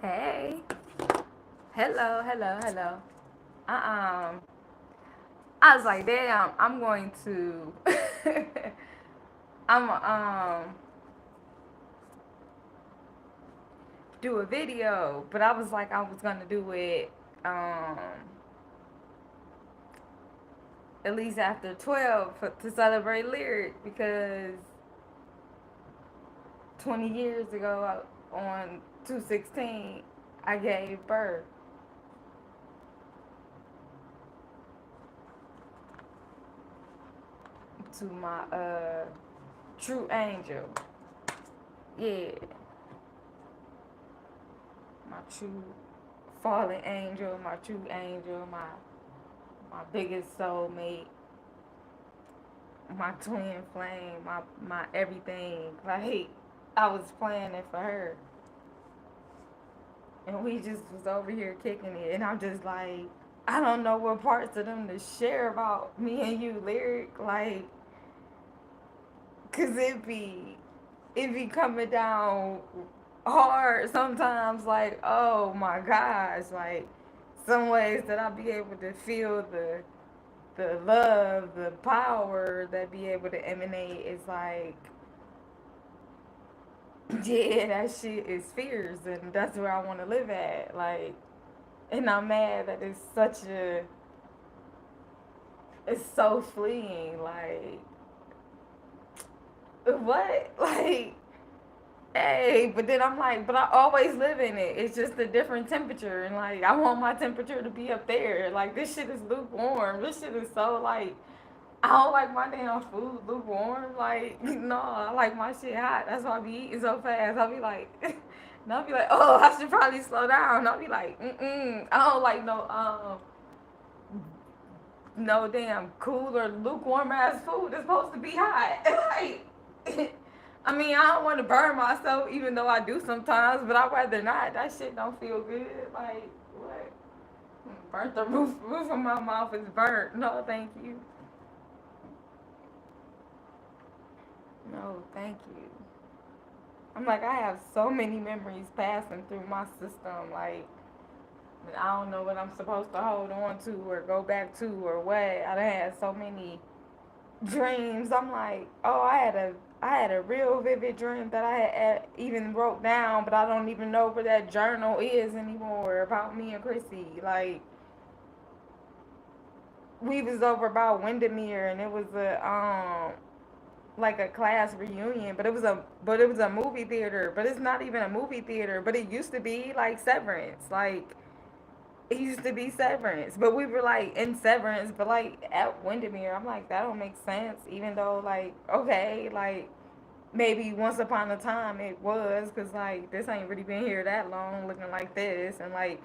Hey. Hello, hello, hello. I was like, damn, I'm going to I'm do a video, but I was like I was gonna do it um at least after 12 to celebrate lyric because 20 years ago on 216 I gave birth to my true angel. Yeah, my true fallen angel, my true angel, my biggest soulmate, my twin flame, my everything. Like I was planning for her, and we just was over here kicking it, and I'm just like, I don't know what parts of them to share about me and you, lyric, like, cause it be coming down hard sometimes. Like, oh my gosh, like some ways that I'll be able to feel the love, the power that be able to emanate is like, yeah, that shit is fierce, and that's where I want to live at. Like, and I'm mad that it's so fleeing. Like, what? Like, hey, but then I'm like, but I always live in it. It's just a different temperature, and like, I want my temperature to be up there. Like, this shit is lukewarm. This shit is so like, I don't like my damn food lukewarm. Like, no, I like my shit hot. That's why I be eating so fast. I'll be like, and I'll be like, oh, I should probably slow down. I'll be like, I don't like no damn cool or lukewarm ass food. It's supposed to be hot. Like, I mean, I don't want to burn myself, even though I do sometimes, but I'd rather not. That shit don't feel good. Like, what? Burnt the roof of my mouth is burnt. No, thank you. No, thank you. I'm like, I have so many memories passing through my system. Like, I don't know what I'm supposed to hold on to or go back to or what. I done had so many dreams. I'm like, oh, I had a real vivid dream that I had even wrote down, but I don't even know where that journal is anymore about me and Chrissy. Like, we was over about Windermere, and it was a like a class reunion, but it was a movie theater, but it's not even a movie theater, but it used to be like Severance, like it used to be Severance, but we were like in Severance, but like at Windermere. I'm like, that don't make sense, even though like, okay, like maybe once upon a time it was, because like this ain't really been here that long looking like this, and like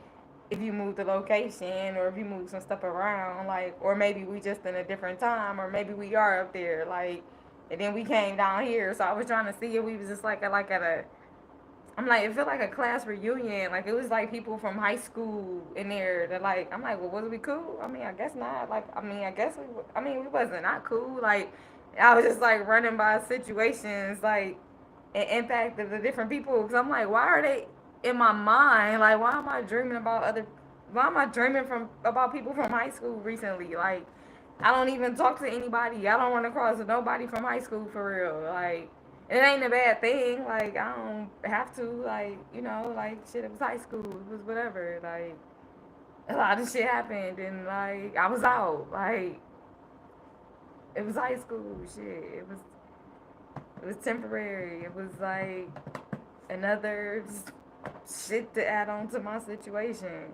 if you move the location or if you move some stuff around, like, or maybe we just in a different time, or maybe we are up there, like, and then we came down here. So I was trying to see if we was just like at a, I'm like, it felt like a class reunion. Like, it was like people from high school in there that, like, I'm like, well, was we cool? I mean, I guess not. Like, I mean, I guess I mean, we wasn't not cool. Like, I was just like running by situations, like, and impact of the different people. Cause I'm like, why are they in my mind? Like, why am I dreaming from about people from high school recently? Like, I don't even talk to anybody. I don't run across nobody from high school for real. Like, it ain't a bad thing. Like, I don't have to. Like, like shit. It was high school. It was whatever. Like, a lot of shit happened, and like I was out. Like, it was high school. Shit. It was temporary. It was like another shit to add on to my situation.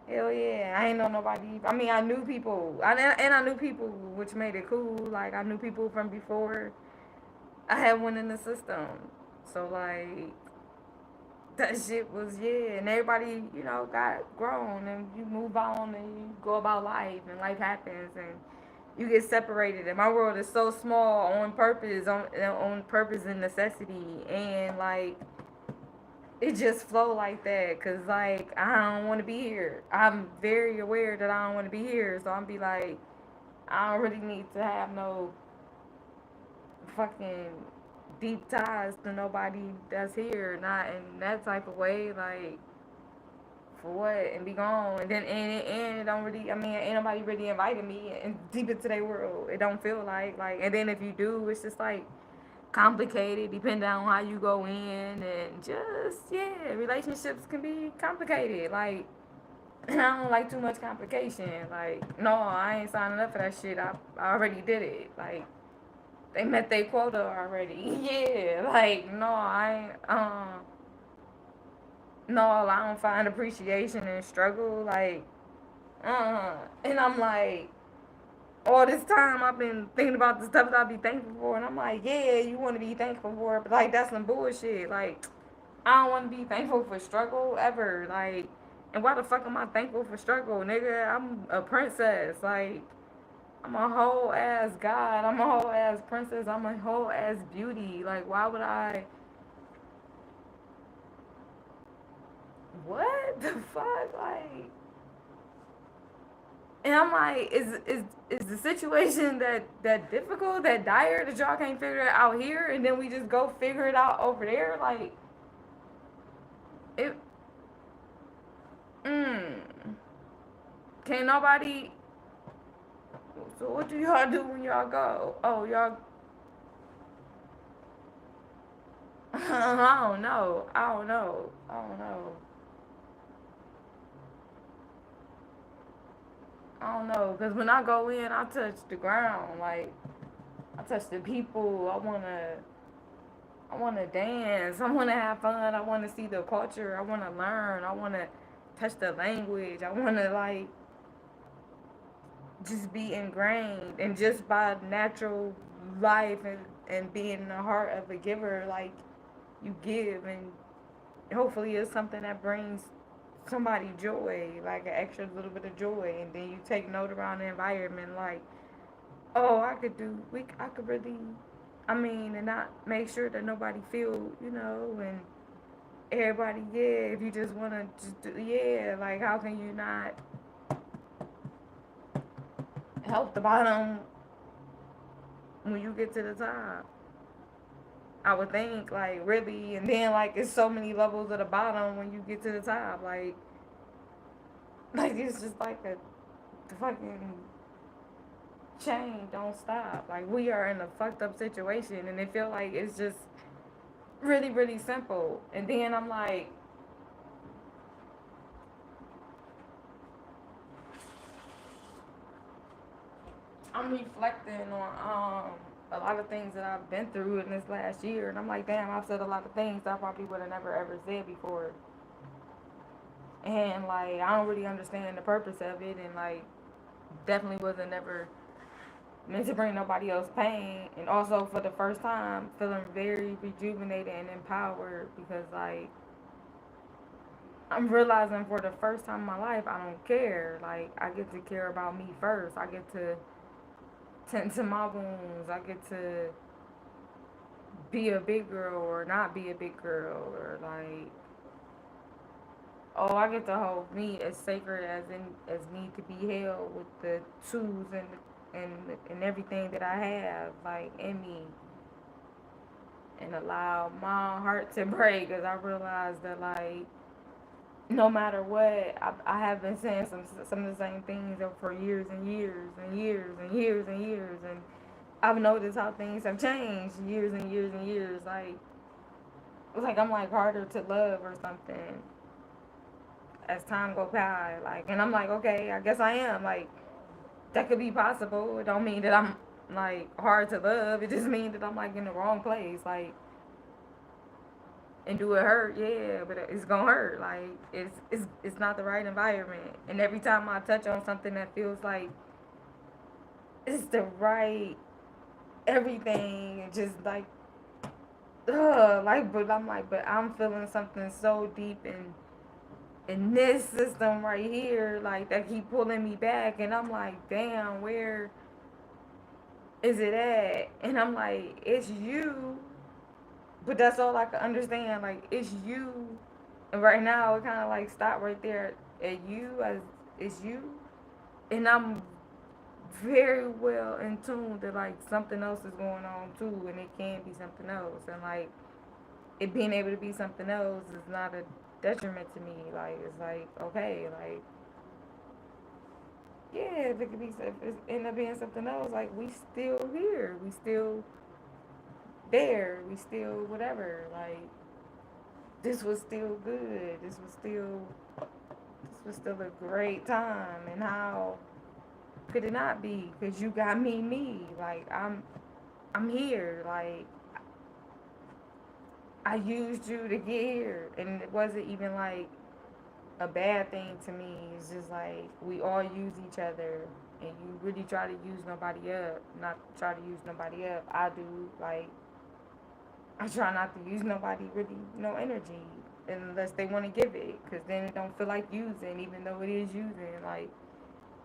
Hell yeah, I ain't know nobody. I mean, I knew people, and I knew people, which made it cool. Like, I knew people from before I had one in the system. So like that shit was, yeah, and everybody got grown, and you move on, and you go about life, and life happens, and you get separated. And my world is so small on purpose and necessity, and like it just flow like that, cause like I don't want to be here. I'm very aware that I don't want to be here, so I'm be like, I don't really need to have no fucking deep ties to nobody that's here, not in that type of way. Like, for what? And be gone. And then, and it don't really, I mean, ain't nobody really invited me and deep into their world. It don't feel like, and then if you do, it's just like, complicated depending on how you go in, and just, yeah, relationships can be complicated. Like, and I don't like too much complication. Like, no, I ain't signing up for that shit. I already did it. Like, they met their quota already. Yeah, like, no, I ain't, no, I don't find appreciation in struggle. Like, and I'm like, all this time I've been thinking about the stuff that I be thankful for, and I'm like, yeah, you want to be thankful for it, but like, that's some bullshit. Like, I don't want to be thankful for struggle ever. Like, and why the fuck am I thankful for struggle, nigga? I'm a princess. Like, I'm a whole ass god. I'm a whole ass princess. I'm a whole ass beauty. Like, why would I? What the fuck? Like, and I'm like, is the situation that difficult, that dire, that y'all can't figure it out here, and then we just go figure it out over there? Like, it. Mm, can't nobody. So what do y'all do when y'all go? Oh, y'all. I don't know. I don't know. I don't know. I don't know. Cause when I go in, I touch the ground. Like, I touch the people. I wanna dance. I wanna have fun. I wanna see the culture. I wanna learn. I wanna touch the language. I wanna, like, just be ingrained, and just by natural life, and being in the heart of a giver, like, you give, and hopefully it's something that brings somebody joy, like an extra little bit of joy, and then you take note around the environment, like, oh, I could really, I mean, and not make sure that nobody feel, and everybody, yeah, if you just want to just do, yeah, like, how can you not help the bottom when you get to the top? I would think, like, really, and then, like, it's so many levels at the bottom when you get to the top, like it's just like a fucking chain don't stop. Like, we are in a fucked up situation, and it feel like it's just really, really simple. And then I'm like, I'm reflecting on a lot of things that I've been through in this last year, and I'm like, damn, I've said a lot of things that I probably would have never ever said before. And like, I don't really understand the purpose of it, and like, definitely wasn't never meant to bring nobody else pain. And also, for the first time, feeling very rejuvenated and empowered, because like, I'm realizing for the first time in my life, I don't care. Like, I get to care about me first. I get to tend to my wounds. I get to be a big girl or not be a big girl, or like, oh, I get to hold me as sacred as need to be held, with the tools and everything that I have, like, in me, and allow my heart to break, because I realize that, like, no matter what, I have been saying some of the same things for years and years and years and years and years, and I've noticed how things have changed years and years and years. Like I'm like harder to love or something as time go by. Like, and I'm like, okay, I guess I am. Like, that could be possible. It don't mean that I'm like hard to love. It just means that I'm like in the wrong place. Like, and do it hurt? Yeah, but it's gonna hurt. Like, it's not the right environment. And every time I touch on something that feels like it's the right everything, and just like, like, but I'm like, but I'm feeling something so deep in this system right here, like, that keep pulling me back, and I'm like, damn, where is it at? And I'm like, it's you, but that's all I can understand. Like, it's you, and right now it kind of like stop right there at you, as it's you, and I'm very well in tune that like something else is going on too, and it can be something else, and like it being able to be something else is not a detriment to me. Like it's like okay, like yeah, if it could be, if it end up being something else, like we still here, we still there, we still whatever. Like this was still good. This was still a great time, and how could it not be? Cause you got me. Like I'm here. Like I used you to get here, and it wasn't even like a bad thing to me. It's just like we all use each other, and you really try to use nobody up, not try to use nobody up. I do. Like I try not to use nobody really no energy unless they want to give it, because then it don't feel like using, even though it is using. Like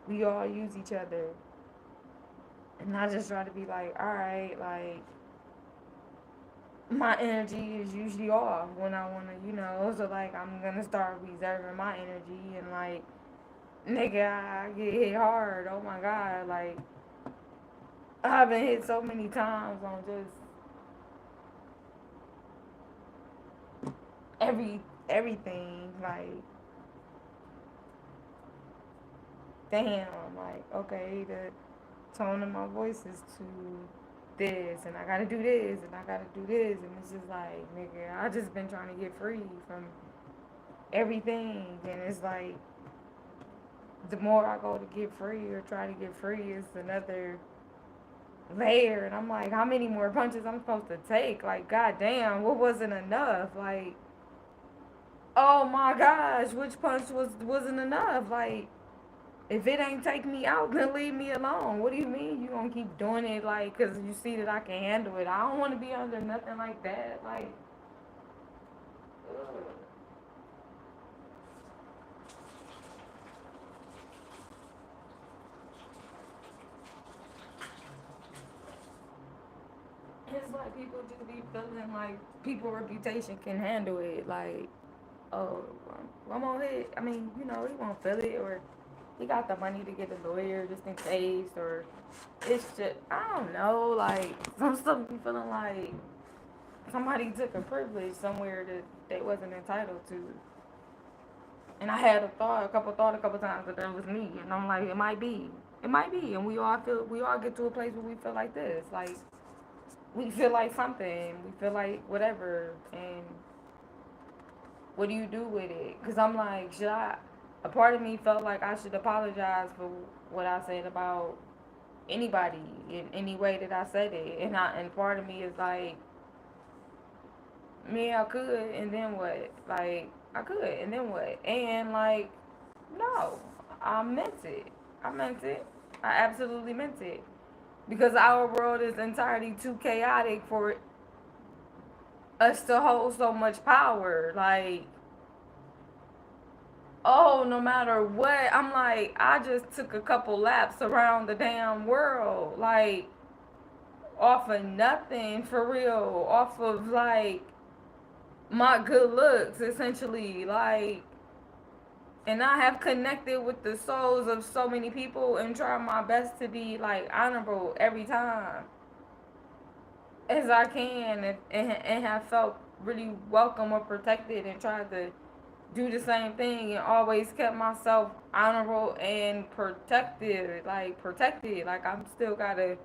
we all use each other, and I just try to be like, all right, like my energy is usually off when I wanna, so like I'm gonna start reserving my energy, and like nigga, I get hit hard. Oh my god, like I've been hit so many times on just everything. Like damn, like okay, the tone of my voice is too this, and I gotta do this, and I gotta do this, and it's just like nigga, I just been trying to get free from everything, and it's like the more I go to get free or try to get free, it's another layer, and I'm like, how many more punches I'm supposed to take? Like, goddamn, what wasn't enough? Like, oh my gosh, which punch wasn't enough? Like, if it ain't take me out, then leave me alone. What do you mean you gonna keep doing it? Like, cause you see that I can handle it. I don't want to be under nothing like that. Like, ugh. It's like people just be feeling like people reputation can handle it. Like, oh, I'm gonna hit. I mean, he won't feel it, or he got the money to get a lawyer just in case, or it's just I don't know. Like some stuff be feeling like somebody took a privilege somewhere that they wasn't entitled to. And I had a couple times that that was me, and I'm like, it might be, and we all get to a place where we feel like this, like we feel like something, we feel like whatever, and what do you do with it? Because I'm like, should I? A part of me felt like I should apologize for what I said about anybody in any way that I said it, and part of me is like, me, I could, and then what? Like I could, and then what? And like, no, I meant it. I meant it. I absolutely meant it. Because our world is entirely too chaotic for us to hold so much power. Like, oh, no matter what, I'm like, I just took a couple laps around the damn world. Like, off of nothing for real. Off of like my good looks, essentially. Like, and I have connected with the souls of so many people and tried my best to be like honorable every time as I can, and have felt really welcome or protected, and tried to do the same thing, and always kept myself honorable and protected. Like I'm still gotta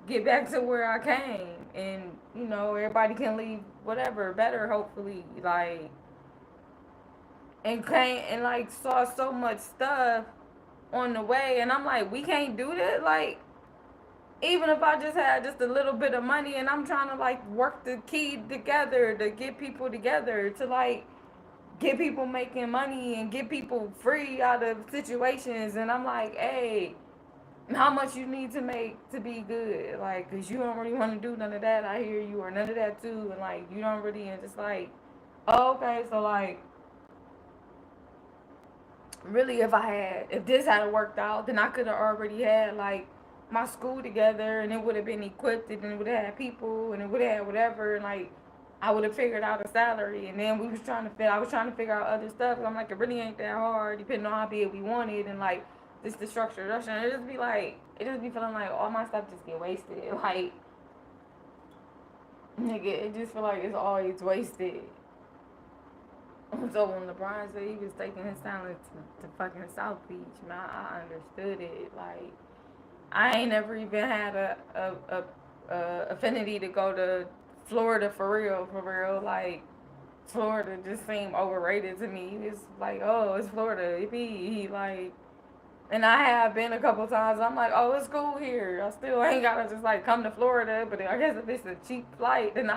get back to where I came, and everybody can leave whatever better, hopefully. Like and came and like saw so much stuff on the way, and I'm like, we can't do that. Like even if I just had just a little bit of money, and I'm trying to like work the key together to get people together, to like get people making money and get people free out of situations, and I'm like, hey, how much you need to make to be good? Like, cause you don't really want to do none of that. I hear you, or none of that too, and like you don't really, and just like, oh, okay, so like really, if this had worked out, then I could have already had like my school together, and it would have been equipped, and it would have had people, and it would have had whatever, and like I would have figured out a salary, and then I was trying to figure out other stuff. I'm like, it really ain't that hard, depending on how big we wanted, and like this the structure, and it just be like it just be feeling like all my stuff just get wasted. Like, nigga, it just feel like it's always wasted. So when LeBron said he was taking his talent to fucking South Beach, man, I understood it. Like, I ain't never even had a affinity to go to Florida for real, for real. Like, Florida just seemed overrated to me. It's like, oh, it's Florida. It be like, and I have been a couple times. I'm like, oh, it's cool here. I still ain't gotta just like come to Florida. But I guess if it's a cheap flight, then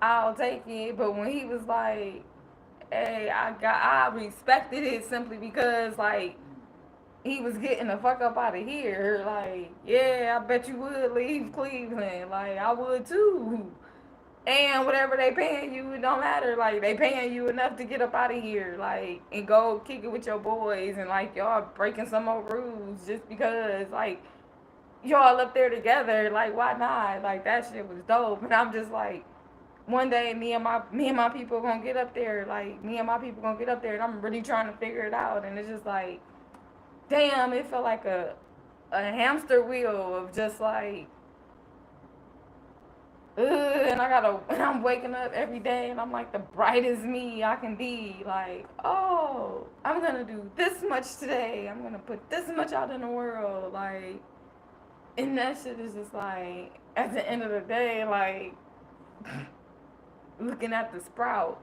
I'll take it. But when he was like, hey, I respected it simply because like he was getting the fuck up out of here. Like, yeah, I bet you would leave Cleveland. Like, I would too. And whatever they paying you, it don't matter. Like, they paying you enough to get up out of here. Like, and go kick it with your boys. And, like, y'all breaking some more rules just because, like, y'all up there together. Like, why not? Like, that shit was dope. And I'm just like, one day me and my people gonna get up there. Like, me and my people gonna get up there. And I'm really trying to figure it out. And it's just like, damn, it felt like a hamster wheel of just like, ugh, and I'm waking up every day and I'm like the brightest me I can be. Like, oh, I'm gonna do this much today. I'm gonna put this much out in the world. Like, and that shit is just like, at the end of the day, like, looking at the sprout.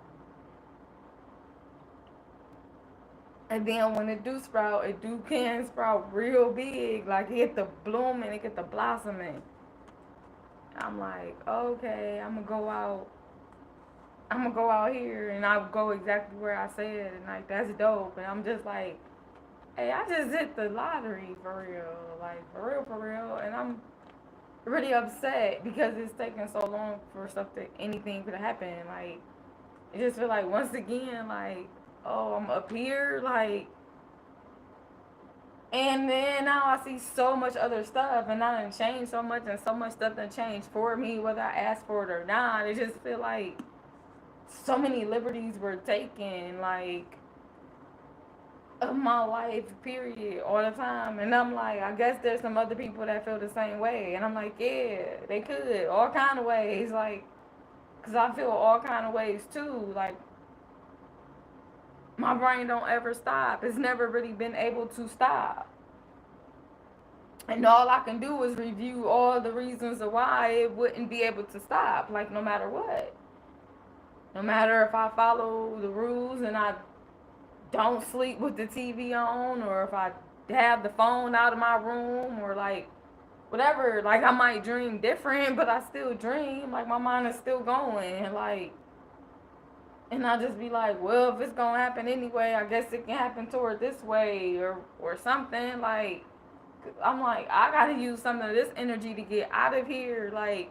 And then when it do sprout, it do can sprout real big. Like, it get the blooming, it get the blossoming. I'm like, okay, I'm gonna go out here and I'll go exactly where I said, and like that's dope. And I'm just like, hey, I just hit the lottery for real, like for real. And I'm really upset because it's taking so long for stuff that anything could happen. Like, it just feel like once again, like, oh, I'm up here, like, and then now I see so much other stuff, and I done changed so much, and so much stuff done changed for me, whether I asked for it or not. It just feel like so many liberties were taken, like, of my life, period, all the time. And I'm like, I guess there's some other people that feel the same way. And I'm like, yeah, they could, all kind of ways, like, because I feel all kind of ways too. Like, my brain don't ever stop. It's never really been able to stop. And all I can do is review all the reasons of why it wouldn't be able to stop, like, no matter what. No matter if I follow the rules and I don't sleep with the TV on, or if I have the phone out of my room, or like whatever. Like, I might dream different, but I still dream. Like, my mind is still going. And like, and I just be like, well, if it's gonna happen anyway, I guess it can happen toward this way, or something. Like, I'm like, I gotta use some of this energy to get out of here. Like,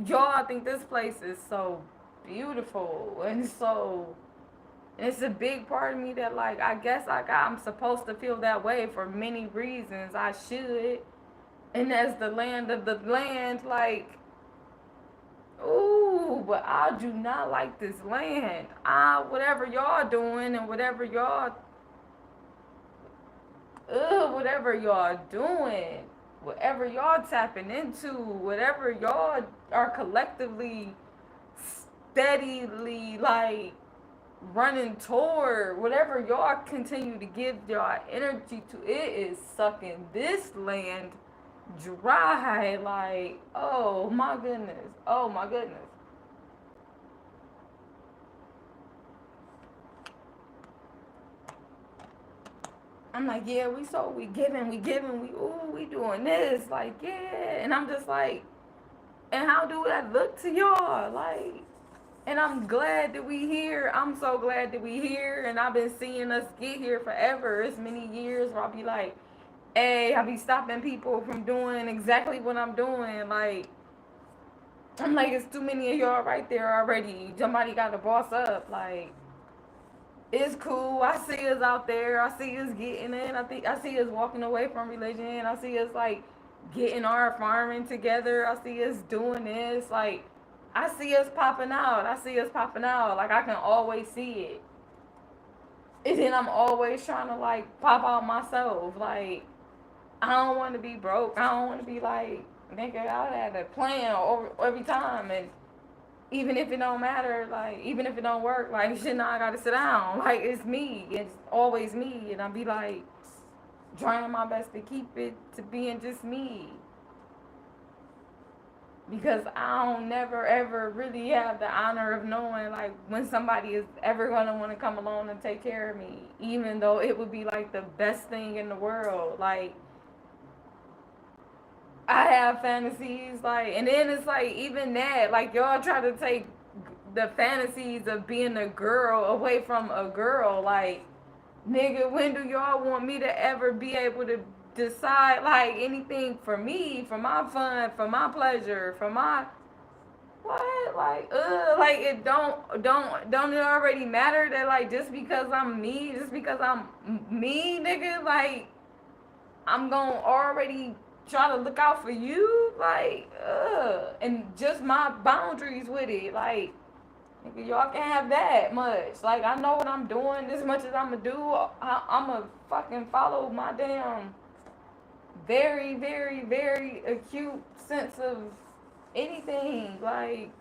y'all, I think this place is so beautiful, and so, and it's a big part of me that, like, I guess I'm supposed to feel that way for many reasons. I should. And as the land of the land, like, ooh, but I do not like this land. Whatever y'all doing and whatever y'all doing, whatever y'all tapping into, whatever y'all are collectively, steadily, like, running toward, whatever y'all continue to give y'all energy to, it is sucking this land dry. Like, oh my goodness. Oh my goodness. I'm like, yeah, we giving, we doing this, like, yeah. And I'm just like, and how do that look to y'all? Like, and I'm glad that we here. I'm so glad that we here. And I've been seeing us get here forever. It's many years where I'll be like, hey, I be stopping people from doing exactly what I'm doing. Like, I'm like, it's too many of y'all right there already. Somebody got to boss up. Like, it's cool. I see us out there. I see us getting in. I see us walking away from religion. I see us, like, getting our farming together. I see us doing this. Like, I see us popping out. Like, I can always see it. And then I'm always trying to, like, pop out myself. Like, I don't want to be broke. I don't want to be like, nigga, I had a plan every time, and even if it don't matter, like, even if it don't work, like, shit, now I gotta sit down. Like, it's me. It's always me, and I'll be like, trying my best to keep it to being just me. Because I don't never ever really have the honor of knowing like when somebody is ever gonna want to come along and take care of me, even though it would be like the best thing in the world. Like I have fantasies, like, and then it's like even that, like y'all try to take the fantasies of being a girl away from a girl. Like, nigga, when do y'all want me to ever be able to decide like anything for me, for my fun, for my pleasure, for my what? Like it don't it already matter that like just because I'm me, just because I'm me, nigga, like I'm gonna already try to look out for you, like, and just my boundaries with it, like, nigga, y'all can't have that much. Like, I know what I'm doing, as much as I'm gonna do, I'ma fucking follow my damn very, very, very acute sense of anything, like,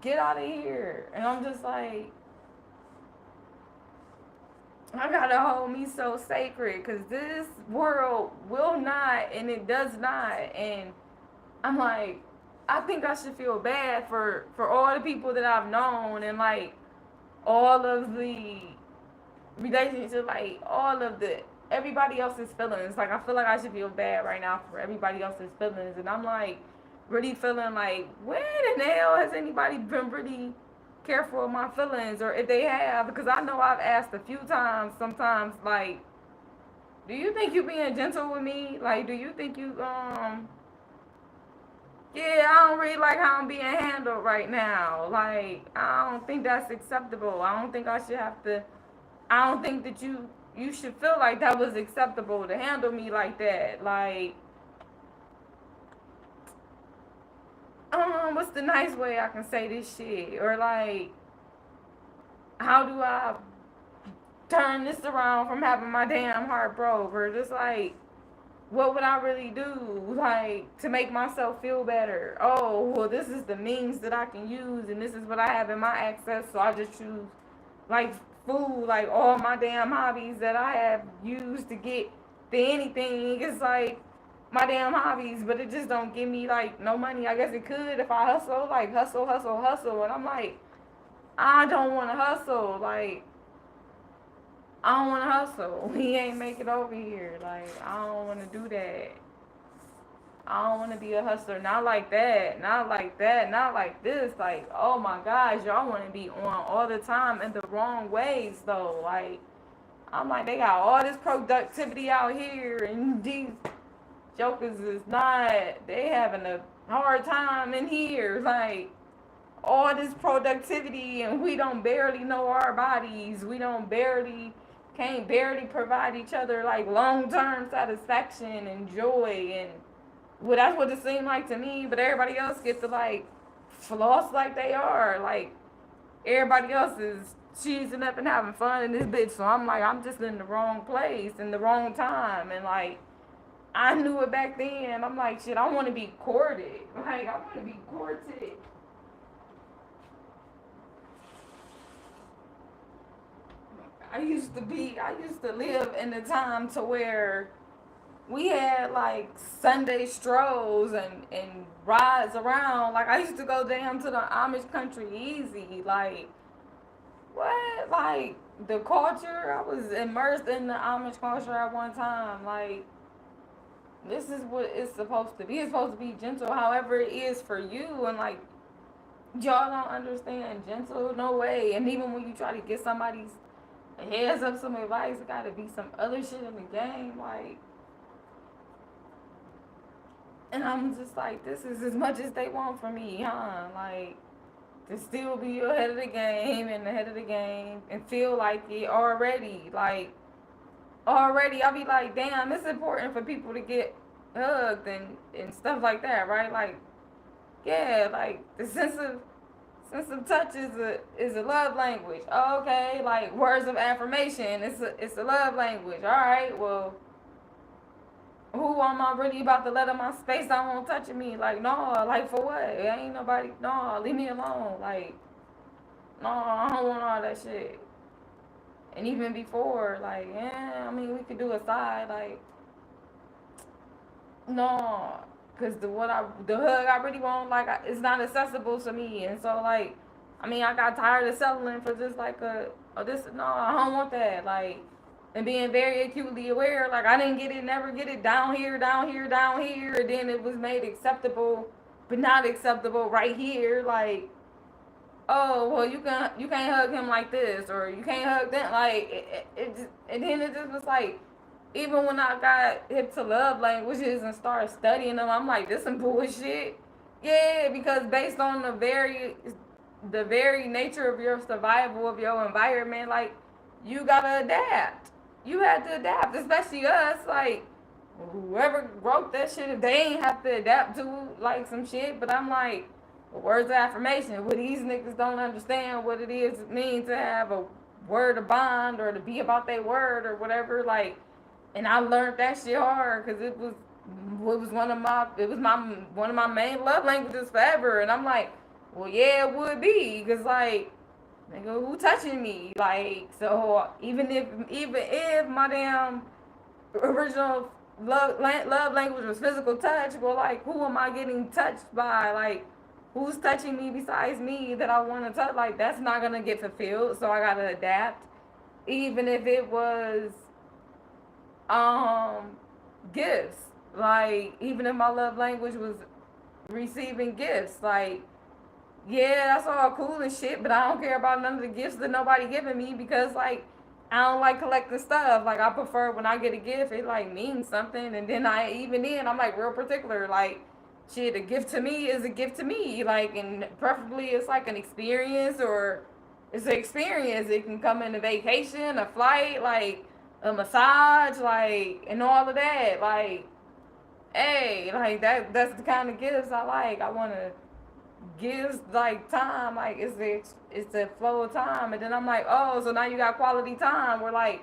get out of here. And I'm just like, I gotta hold me so sacred because this world will not and it does not. And I'm like, I think I should feel bad for all the people that I've known and like all of the relationships, like all of the everybody else's feelings. Like I feel like I should feel bad right now for everybody else's feelings. And I'm like really feeling like, when in the hell has anybody been really careful of my feelings, or if they have, because I know I've asked a few times sometimes, like, do you think you being gentle with me? Like, do you think you yeah, I don't really like how I'm being handled right now. Like, I don't think that's acceptable. I don't think I should have to, I don't think that you should feel like that was acceptable to handle me like that. Like, what's the nice way I can say this shit? Or like, how do I turn this around from having my damn heart broke? Or just like, what would I really do, like, to make myself feel better? Oh, well, this is the means that I can use, and this is what I have in my access, so I just choose, like, food, like, all my damn hobbies that I have used to get to anything. It's like my damn hobbies, but it just don't give me, like, no money. I guess it could if I hustle, like, hustle, hustle, hustle, and I'm like, I don't want to hustle, like, I don't want to hustle. We ain't make it over here. Like, I don't want to do that. I don't want to be a hustler. Not like that. Not like that. Not like this. Like, oh my gosh, y'all want to be on all the time in the wrong ways, though. Like, I'm like, they got all this productivity out here, and these jokers is not, they having a hard time in here. Like, all this productivity, and we don't barely know our bodies. We don't barely can't barely provide each other like long-term satisfaction and joy, and well, that's what it seemed like to me. But everybody else get to like floss like they are, like everybody else is cheesing up and having fun in this bitch. So I'm like, I'm just in the wrong place in the wrong time, and like I knew it back then. I'm like, shit, I want to be courted. Like, I want to be courted. I used to live in a time to where we had like Sunday strolls and rides around. Like I used to go down to the Amish country easy. Like what? Like the culture. I was immersed in the Amish culture at one time. Like this is what it's supposed to be. It's supposed to be gentle, however it is for you. And like y'all don't understand gentle, no way. And even when you try to get somebody's heads up some advice, it gotta be some other shit in the game. Like, and I'm just like, this is as much as they want from me, huh? Like, to still be ahead of the game and ahead of the game and feel like it already. Like, already, I'll be like, damn, it's important for people to get hugged and stuff like that, right? Like, yeah, like the sense of touch is a love language. Oh, okay, like words of affirmation, it's a love language. All right, well, who am I really about to let in my space? I won't touching me. Like, no, like for what? It ain't nobody. No, leave me alone. Like, no, I don't want all that shit. And even before, like, yeah, I mean, we could do a side, like, no, cause the hug I really want, like, it's not accessible to me, and so like, I mean, I got tired of settling for just like this. No, I don't want that, like, and being very acutely aware, like, I didn't get it, never get it down here, down here, down here, and then it was made acceptable, but not acceptable right here, like, oh well, you can't hug him like this, or you can't hug them, like, it just, and then it just was like, even when I got hip to love languages and started studying them, I'm like, this some bullshit. Yeah, because based on the very nature of your survival of your environment, like, you gotta adapt. You had to adapt, especially us, like, whoever wrote that shit, if they ain't have to adapt to like some shit. But I'm like, words of affirmation. Well, these niggas don't understand what it means to have a word of bond or to be about their word or whatever. Like, and I learned that shit hard because it was one of my main love languages forever. And I'm like, well, yeah, it would be because like, nigga, who touching me? Like, so even if my damn original love language was physical touch, well, like, who am I getting touched by? Like, who's touching me besides me that I want to touch? Like, that's not gonna get fulfilled. So I gotta adapt, even if it was um gifts. Like, even if my love language was receiving gifts, like, yeah, that's all cool and shit, but I don't care about none of the gifts that nobody giving me because, like, I don't like collecting stuff. Like, I prefer when I get a gift, it like means something, and then even then I'm like real particular. Like, shit, a gift to me is a gift to me. Like, and preferably it's like an experience, or it's an experience. It can come in a vacation, a flight, like a massage, like, and all of that. Like, hey, like that's the kind of gifts I like. I want to gives like time, like it's the flow of time, and then I'm like, oh, so now you got quality time. We're like,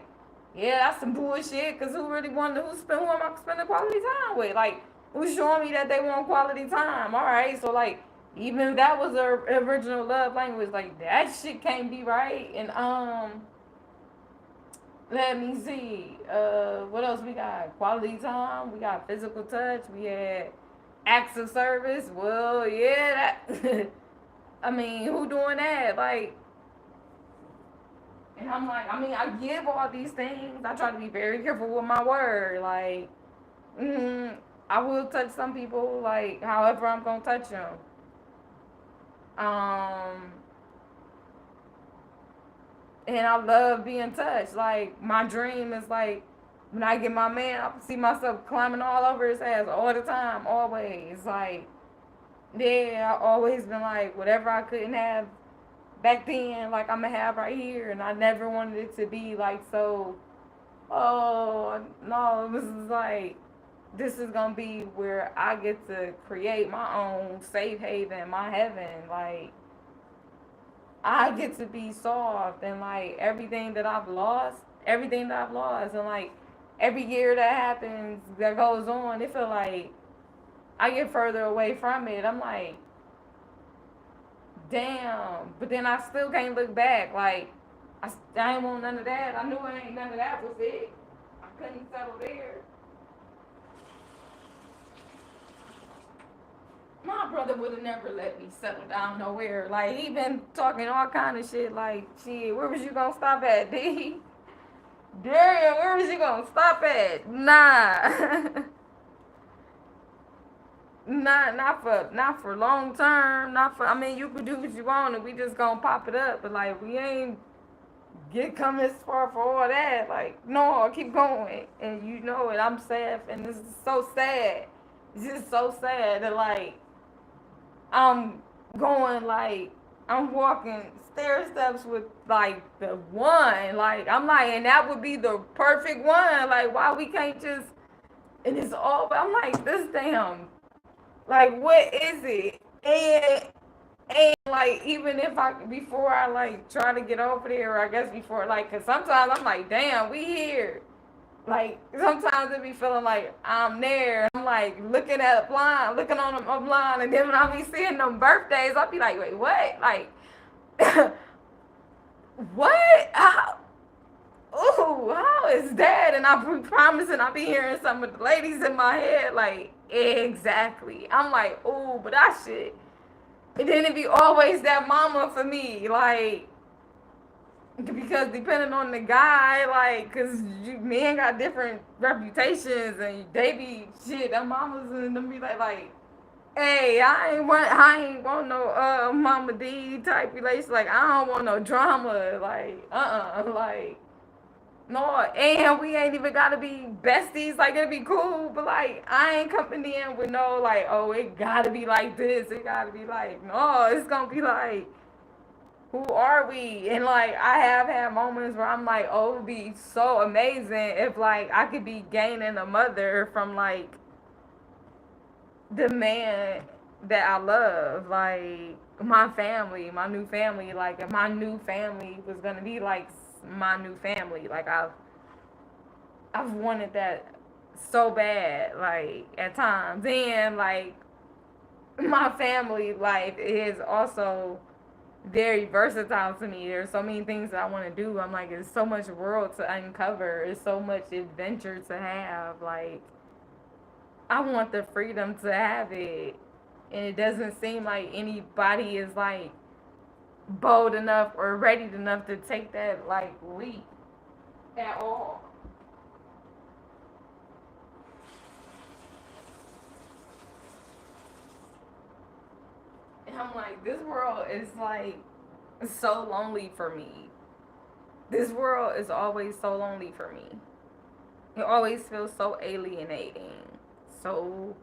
yeah, that's some bullshit. Cause who really wanted who am I spending quality time with? Like, who's showing me that they want quality time? All right, so like, even if that was their original love language, like that shit can't be right. And let me see. What else we got? Quality time. We got physical touch. We had acts of service. Well, yeah, that. I mean, who doing that? Like, and I'm like, I mean, I give all these things. I try to be very careful with my word. Like, mm, I will touch some people. Like, however, I'm gonna touch them. Um, and I love being touched. Like, my dream is like, when I get my man, I see myself climbing all over his ass all the time, always. Like, yeah, I always been like, whatever I couldn't have back then, like, I'm gonna have right here. And I never wanted it to be like, so, oh, no, this is gonna be where I get to create my own safe haven, my heaven. Like, I get to be soft, and like everything that I've lost, and like every year that happens, that goes on, it feel like I get further away from it. I'm like, damn, but then I still can't look back. Like, I ain't want none of that. I knew it ain't none of that was it. I couldn't settle there. My brother would have never let me settle down nowhere. Like, he been talking all kind of shit. Like, shit, where was you gonna stop at, D? Darienne, where was you gonna stop at? Nah. Not for long term. Not for, I mean, you could do what you want and we just gonna pop it up. But like, we ain't get come this far for all that. Like, no, keep going. And you know it. I'm sad, and this is so sad. It's just so sad that like I'm going, like, I'm walking stair steps with like the one. Like, I'm like, and that would be the perfect one. Like, why we can't just, and it's all, but I'm like, this damn, like, what is it? And like, even if before I like try to get over there, or I guess before, like, cause sometimes I'm like, damn, we here. Like sometimes it be feeling like I'm there. I'm like looking at a blind, looking on a blind, and then when I be seeing them birthdays, I'll be like, wait, what? Like, what? How? Ooh, how is that? And I be promising I be hearing some of the ladies in my head like, exactly. I'm like, ooh, but that shit. And then it be always that mama for me, like, because depending on the guy, like, cause men got different reputations and they be shit. Them mamas and them be like, hey, I ain't want no Mama D type relation. Like, I don't want no drama. Like, like, no, and we ain't even gotta be besties. Like, it'd be cool, but like, I ain't coming in with no like, oh, it gotta be like this. It gotta be like, no, it's gonna be like, who are we? And like, I have had moments where I'm like, oh, it would be so amazing if like I could be gaining a mother from like the man that I love, like my family, my new family. Like, if my new family was gonna be like my new family, like I've wanted that so bad, like at times, and like my family life is also very versatile to me. There's so many things that I want to do. I'm like, there's so much world to uncover. There's so much adventure to have. Like, I want the freedom to have it. And it doesn't seem like anybody is like bold enough or ready enough to take that like leap at all. And I'm like, this world is like so lonely for me. This world is always so lonely for me. It always feels so alienating. So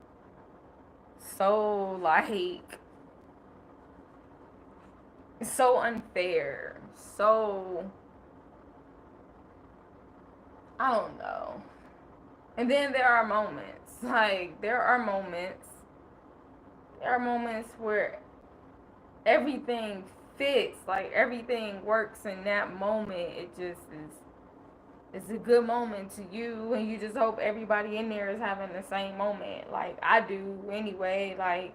like so unfair. So I don't know. And then there are moments. Like there are moments where everything fits, like everything works in that moment. It just is, it's a good moment to you, and you just hope everybody in there is having the same moment like I do anyway. Like,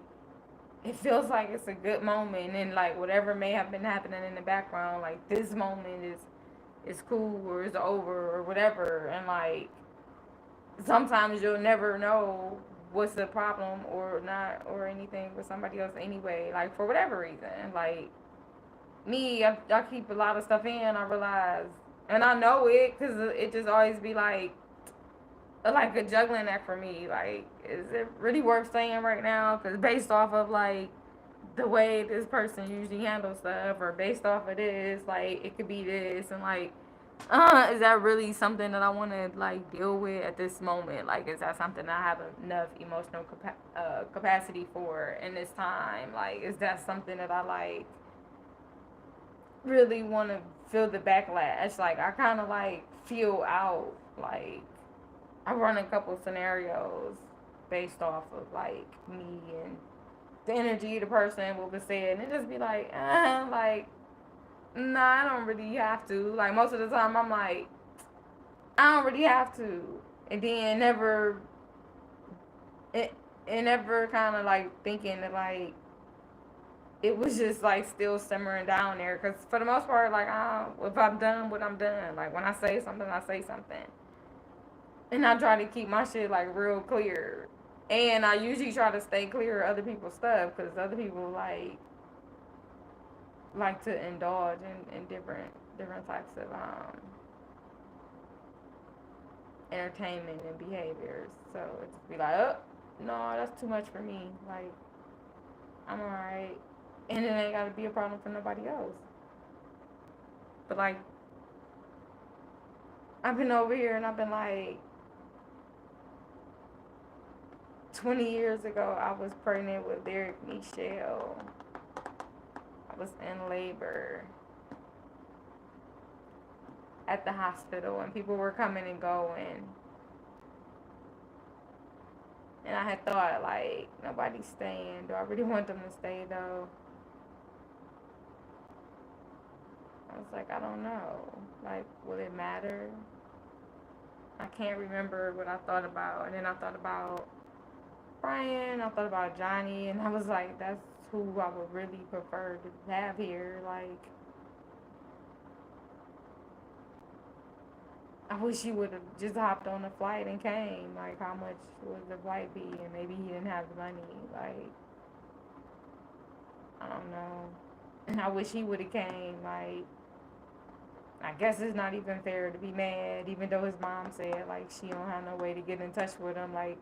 it feels like it's a good moment, and like whatever may have been happening in the background, like this moment is cool or it's over or whatever. And like sometimes you'll never know what's the problem or not or anything with somebody else anyway, like for whatever reason. Like me, I keep a lot of stuff in, I realize, and I know it because it just always be like a juggling act for me. Like, is it really worth saying right now? Because based off of like the way this person usually handles stuff, or based off of this, like it could be this, and like, is that really something that I want to like deal with at this moment? Like, is that something I have enough emotional capacity for in this time? Like, is that something that I like really want to feel the backlash? Like, I kind of like feel out. Like, I run a couple scenarios based off of like me and the energy of the person, what was said, and it just be like, like, nah, I don't really have to. Like, most of the time, I'm like, I don't really have to, and then never, it, and never kind of like thinking that like it was just like still simmering down there. Cause for the most part, like, if I'm done, what I'm done. Like, when I say something, I say something, and I try to keep my shit like real clear. And I usually try to stay clear of other people's stuff because other people like to indulge in different types of entertainment and behaviors. So it just be like, oh no, that's too much for me. Like, I'm alright, and it ain't gotta be a problem for nobody else. But like, I've been over here and I've been like, 20 years ago, I was pregnant with Darienne Nichelle. I was in labor at the hospital, and people were coming and going. And I had thought, like, nobody's staying. Do I really want them to stay, though? I was like, I don't know. Like, will it matter? I can't remember what I thought about. And then I thought about Brian, I thought about Johnny, and I was like, that's who I would really prefer to have here. Like, I wish he would have just hopped on the flight and came. Like, how much would the flight be? And maybe he didn't have the money. Like, I don't know. And I wish he would have came. Like, I guess it's not even fair to be mad, even though his mom said like she don't have no way to get in touch with him. Like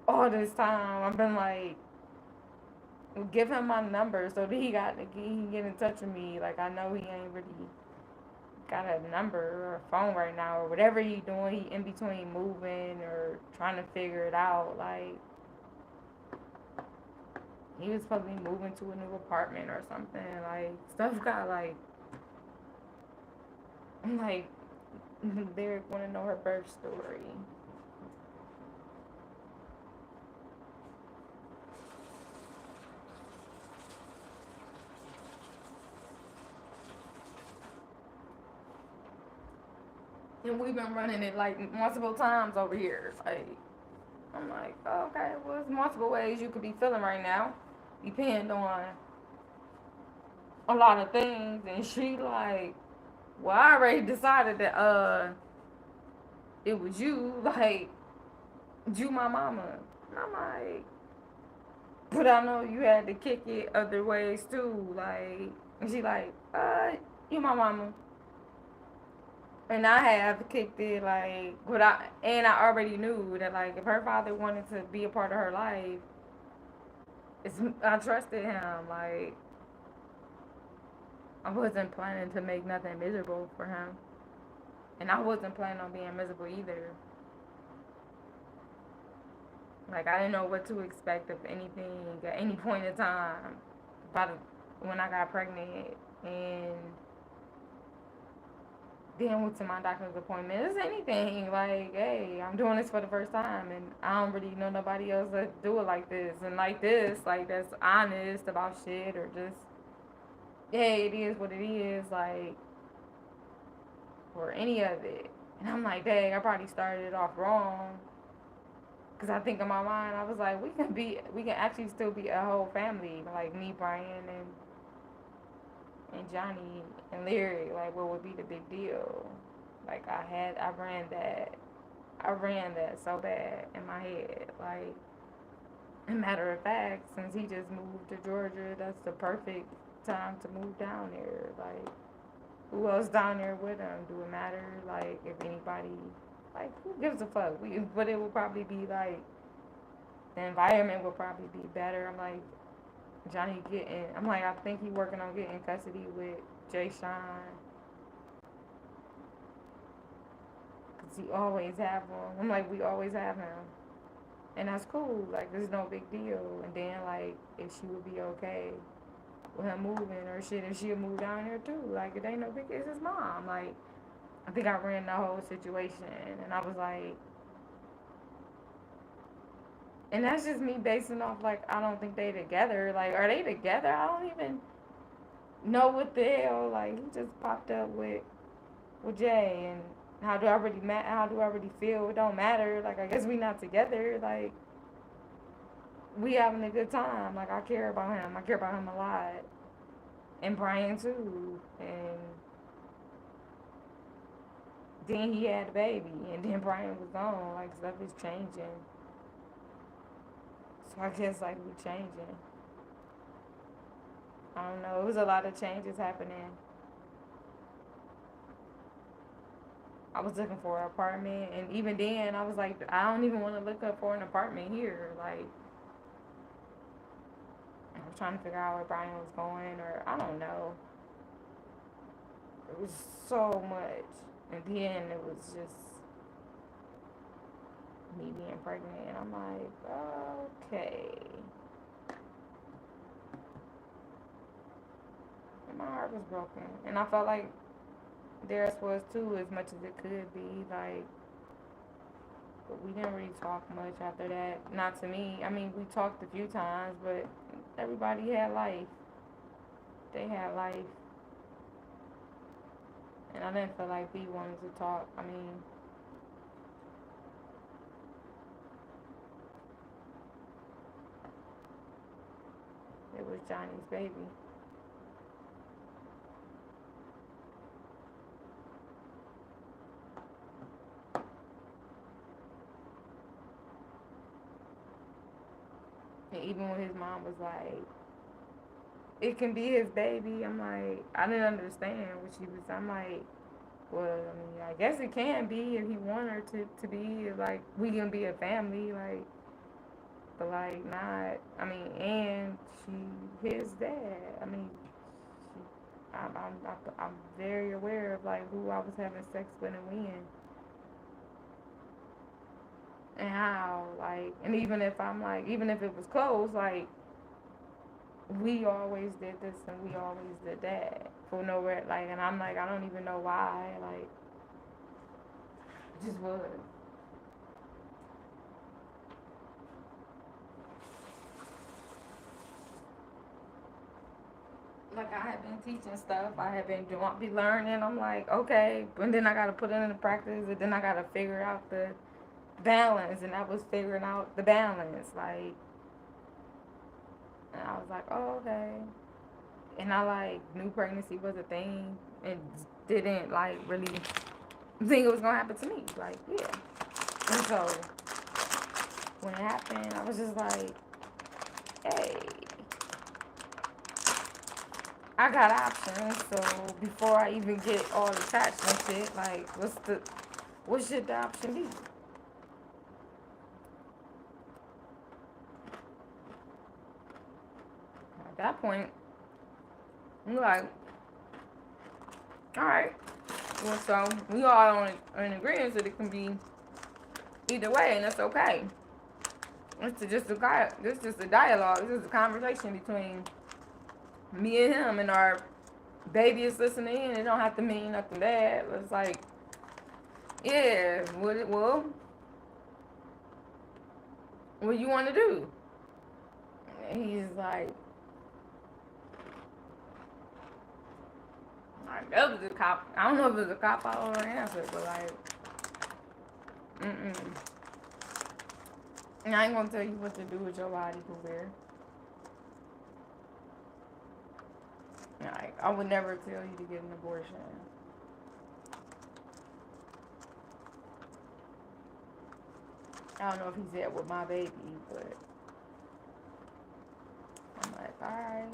all this time, I've been like, give him my number so that he can get in touch with me. Like I know he ain't really got a number or a phone right now or whatever he doing. He in between moving or trying to figure it out. Like he was supposed to be moving to a new apartment or something. Like stuff got like I'm like Derek want to know her birth story. And we've been running it like multiple times over here. Like I'm like, oh, okay, well, there's multiple ways you could be feeling right now. Depend on a lot of things. And she like, well, I already decided that it was you, like, you my mama. And I'm like, but I know you had to kick it other ways too. Like, and she like, you my mama. And I have kicked it like, I already knew that like if her father wanted to be a part of her life, I trusted him. Like I wasn't planning to make nothing miserable for him, and I wasn't planning on being miserable either. Like I didn't know what to expect of anything at any point in time. About when I got pregnant and then went to my doctor's appointment. It's anything like, hey, I'm doing this for the first time, and I don't really know nobody else that do it like this and like this, like that's honest about shit or just, hey, it is what it is, like or any of it. And I'm like, dang, I probably started it off wrong. Cause I think in my mind, I was like, we can actually still be a whole family, like me, Brian, and Johnny and Larry. Like, what would be the big deal? Like, I ran that so bad in my head. Like, a matter of fact, since he just moved to Georgia, that's the perfect time to move down there. Like, who else down there with him? Do it matter? Like, if anybody, like, who gives a fuck? But it would probably be like, the environment would probably be better. I'm like, I'm like, I think he working on getting custody with Jay Sean. Because he always have him. I'm like, we always have him. And that's cool. Like, there's no big deal. And then, like, if she would be okay with him moving or shit, if she'll move down there too. Like, it ain't no big, it's his mom. Like, I think I ran the whole situation, and I was like, and that's just me basing off like I don't think they together. Like, are they together? I don't even know what the hell. Like, he just popped up with Jay, and how do I really feel? It don't matter. Like, I guess we not together. Like, we having a good time. Like, I care about him. I care about him a lot, and Brian too. And then he had a baby, and then Brian was gone. Like, stuff is changing. So I guess like we changing. I don't know. It was a lot of changes happening. I was looking for an apartment, and even then, I was like, I don't even want to look up for an apartment here. Like, I was trying to figure out where Brian was going, or I don't know. It was so much, and then it was just me being pregnant, and I'm like, okay. And my heart was broken, and I felt like theirs was too, as much as it could be. Like, but we didn't really talk much after that. Not to me. I mean, we talked a few times, but everybody had life. They had life, and I didn't feel like we wanted to talk. I mean, was Johnny's baby. And even when his mom was like, it can be his baby, I'm like, I didn't understand what she was. I'm like, well, I mean, I guess it can be if he want her to be. Like, we can be a family, like, but like not. I mean, and she his dad. I mean, she, I'm very aware of like who I was having sex with and when and how. Like, and even if I'm like, even if it was close, like we always did this and we always did that for nowhere. Like, and I'm like, I don't even know why. Like, it just was. Like I have been teaching stuff, I have been doing, be learning. I'm like, okay, but then I gotta put it into practice, and then I gotta figure out the balance, and I was figuring out the balance, like, and I was like, oh okay, and I like knew pregnancy was a thing, and didn't like really think it was gonna happen to me, like yeah, and so when it happened, I was just like, hey, I got options, so before I even get all attached and shit, like, what should the option be? At that point, I'm like, all right, well, so we all on in agreement that it can be either way, and that's okay. It's just a dialogue. It's just a conversation between me and him, and our baby is listening in. It don't have to mean nothing bad. It's like, yeah, what you want to do? And he's like, that was a cop. I don't know if it was a cop out or an answer, but like, mm-mm. And I ain't gonna tell you what to do with your body, career. Like, I would never tell you to get an abortion. I don't know if he said with my baby, but I'm like, all right.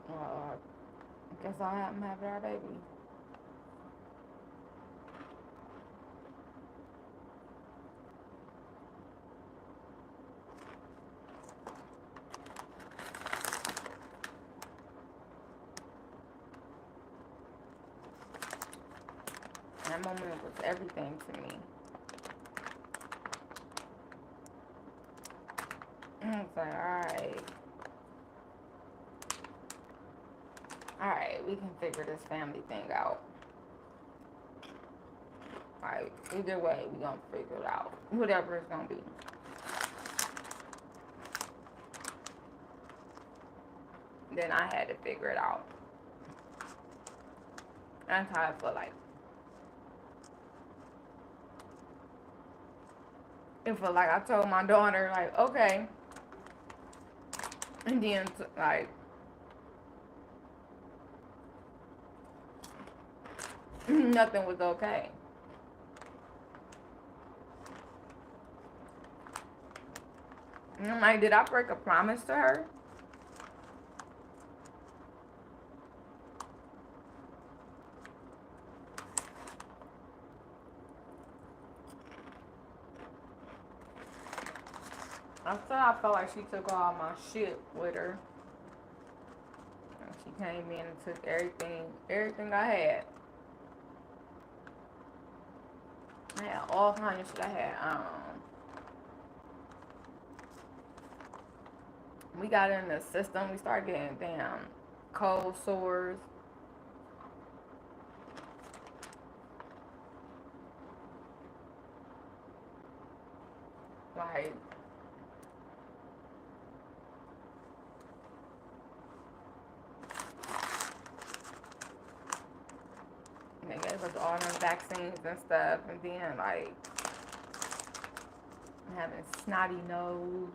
Well, I guess I'll have him have our baby. That moment was everything to me. And it's like, all right, we can figure this family thing out. Like, either way, we gonna figure it out. Whatever it's gonna be. Then I had to figure it out. That's how I feel like. It felt like I told my daughter, like, okay. And then, like, nothing was okay. And I'm like, did I break a promise to her? I said I felt like she took all my shit with her. And she came in and took everything I had. I had all kinds of shit I had. We got in the system. We started getting damn cold sores. Like, they gave us all them vaccines and stuff, and then like having snotty nose,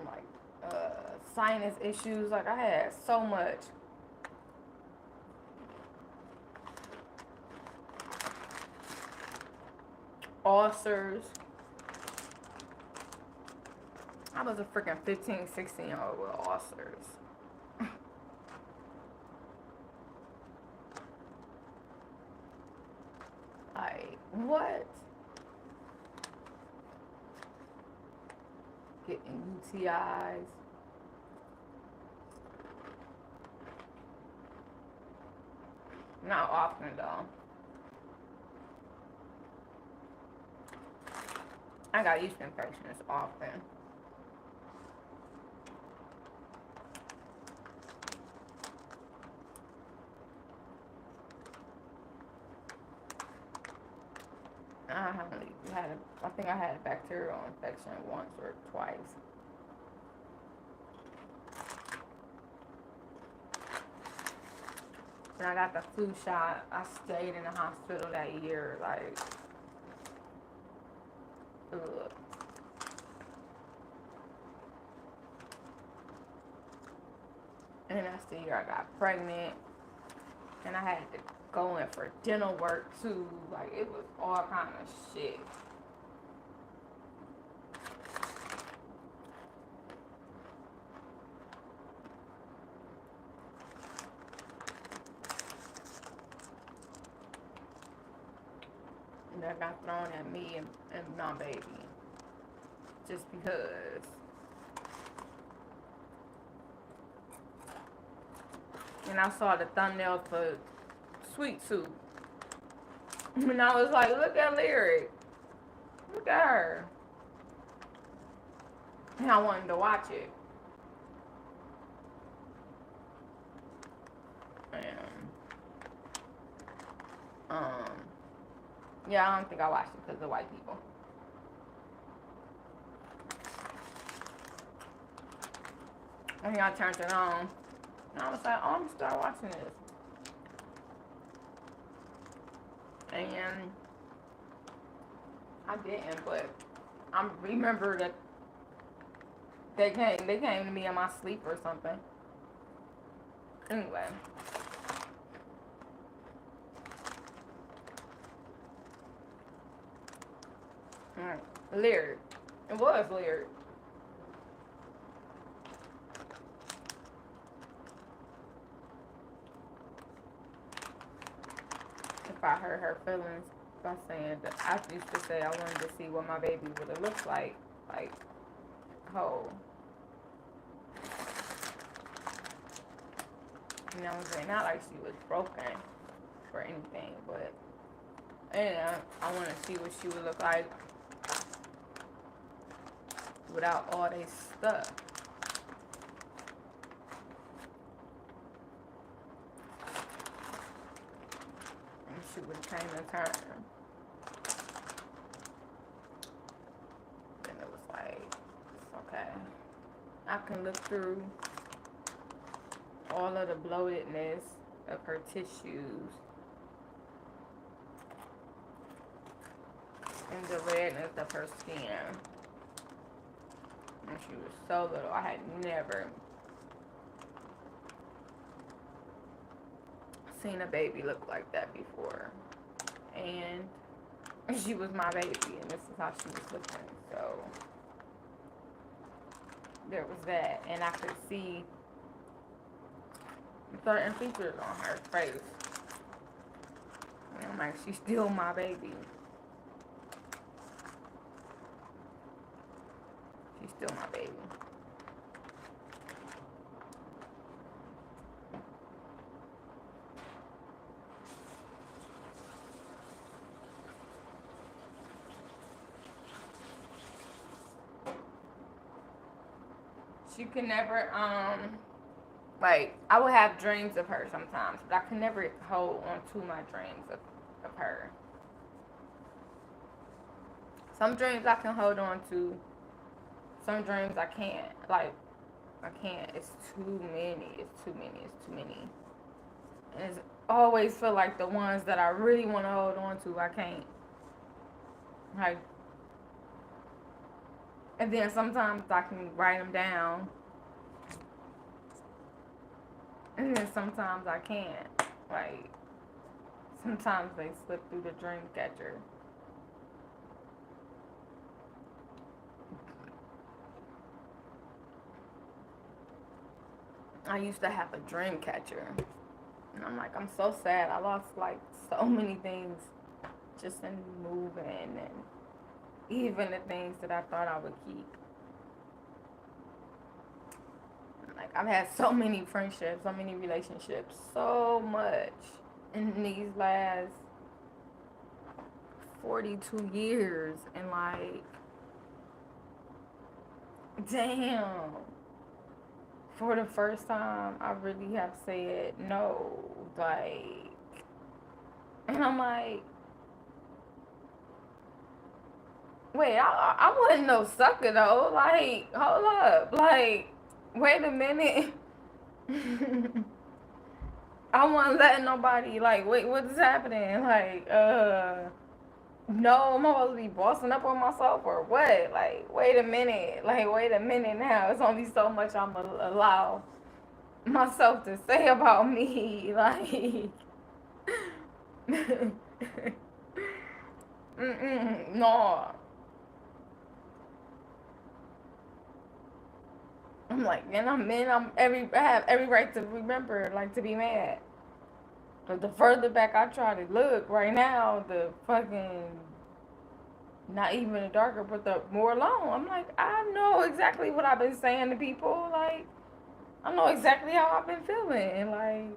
like sinus issues. Like I had so much. Ulcers. I was a freaking 15, 16-year-old with ulcers. Like, what? Getting UTIs. Not often, though. I got yeast infections often. I think I had a bacterial infection once or twice. When I got the flu shot, I stayed in the hospital that year. Like, ugh. And that's the year I got pregnant. And I had to go in for dental work too. Like, it was all kind of shit. And that got thrown at me and my baby. Just because. And I saw the thumbnail for Sweet Soup. And I was like, look at Lyric. Look at her. And I wanted to watch it. And, yeah, I don't think I watched it because of white people. And I turned it on. And I was like, oh, I'm gonna start watching this. And I didn't, but I remember that they came to me in my sleep or something. Anyway. Alright. Lyric. It was Lyric. If I hurt her feelings by saying that I used to say I wanted to see what my baby would have looked like whole. You know what I'm saying? Not like she was broken or anything, but yeah, I want to see what she would look like without all this stuff. And she would have came to term. Then it was like, it's okay. I can look through all of the bloatedness of her tissues and the redness of her skin. And she was so little. I had never seen a baby look like that before. And she was my baby, and this is how she was looking. So there was that, and I could see certain features on her face. And I'm like, she's still my baby. She's still my baby. She could never, like, I would have dreams of her sometimes, but I could never hold on to my dreams of her. Some dreams I can hold on to. Some dreams I can't. Like, I can't. It's too many. It's too many. It's too many. And it's always feel like the ones that I really want to hold on to, I can't. Like, and then sometimes I can write them down, and then sometimes I can't. Like, sometimes they slip through the dream catcher. I used to have a dream catcher, and I'm like, I'm so sad. I lost like so many things just in moving, and even the things that I thought I would keep. Like, I've had so many friendships, so many relationships, so much in these last 42 years, and like, damn, for the first time, I really have said no. Like, and I'm like, wait, I wasn't no sucker though. Like, hold up. Like, wait a minute. I wasn't letting nobody, like, wait, what's happening? Like, no, I'm supposed to be bossing up on myself or what? Like, wait a minute. Like, wait a minute now. It's only so much I'm going to allow myself to say about me. Like, no. I'm like, and I'm in. I have every right to remember, like, to be mad. But the further back I try to look, right now, the fucking not even the darker, but the more alone. I'm like, I know exactly what I've been saying to people. Like, I know exactly how I've been feeling. Like,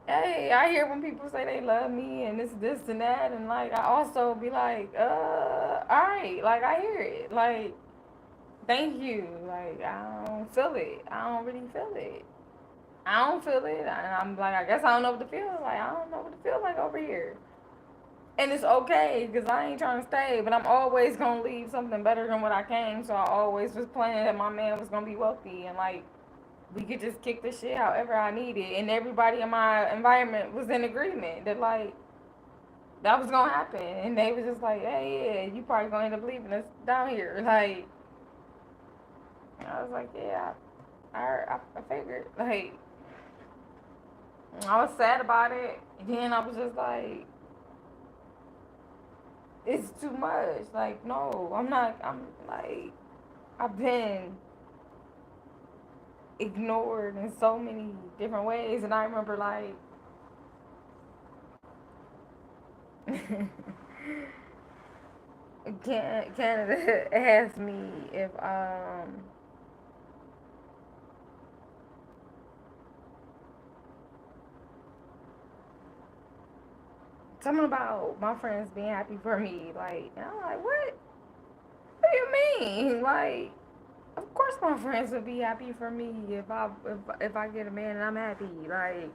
hey, I hear when people say they love me and this and that, and like, I also be like, all right, like, I hear it. Like, thank you. Like, I don't feel it. I don't really feel it. I don't feel it. And I'm like, I guess I don't know what to feel like. I don't know what to feel like over here. And it's okay because I ain't trying to stay, but I'm always going to leave something better than what I came. So I always was planning that my man was going to be wealthy and like we could just kick the shit however I needed. And everybody in my environment was in agreement that like that was going to happen. And they was just like, hey, yeah, you probably going to end up leaving us down here. Like, I was like, yeah, I figured. Like, I was sad about it. And then I was just like, it's too much. Like, no, I'm not. I'm like, I've been ignored in so many different ways. And I remember, like, Canada asked me if, something about my friends being happy for me. Like, and I'm like, what? What do you mean? Like, of course my friends would be happy for me if I get a man and I'm happy. Like,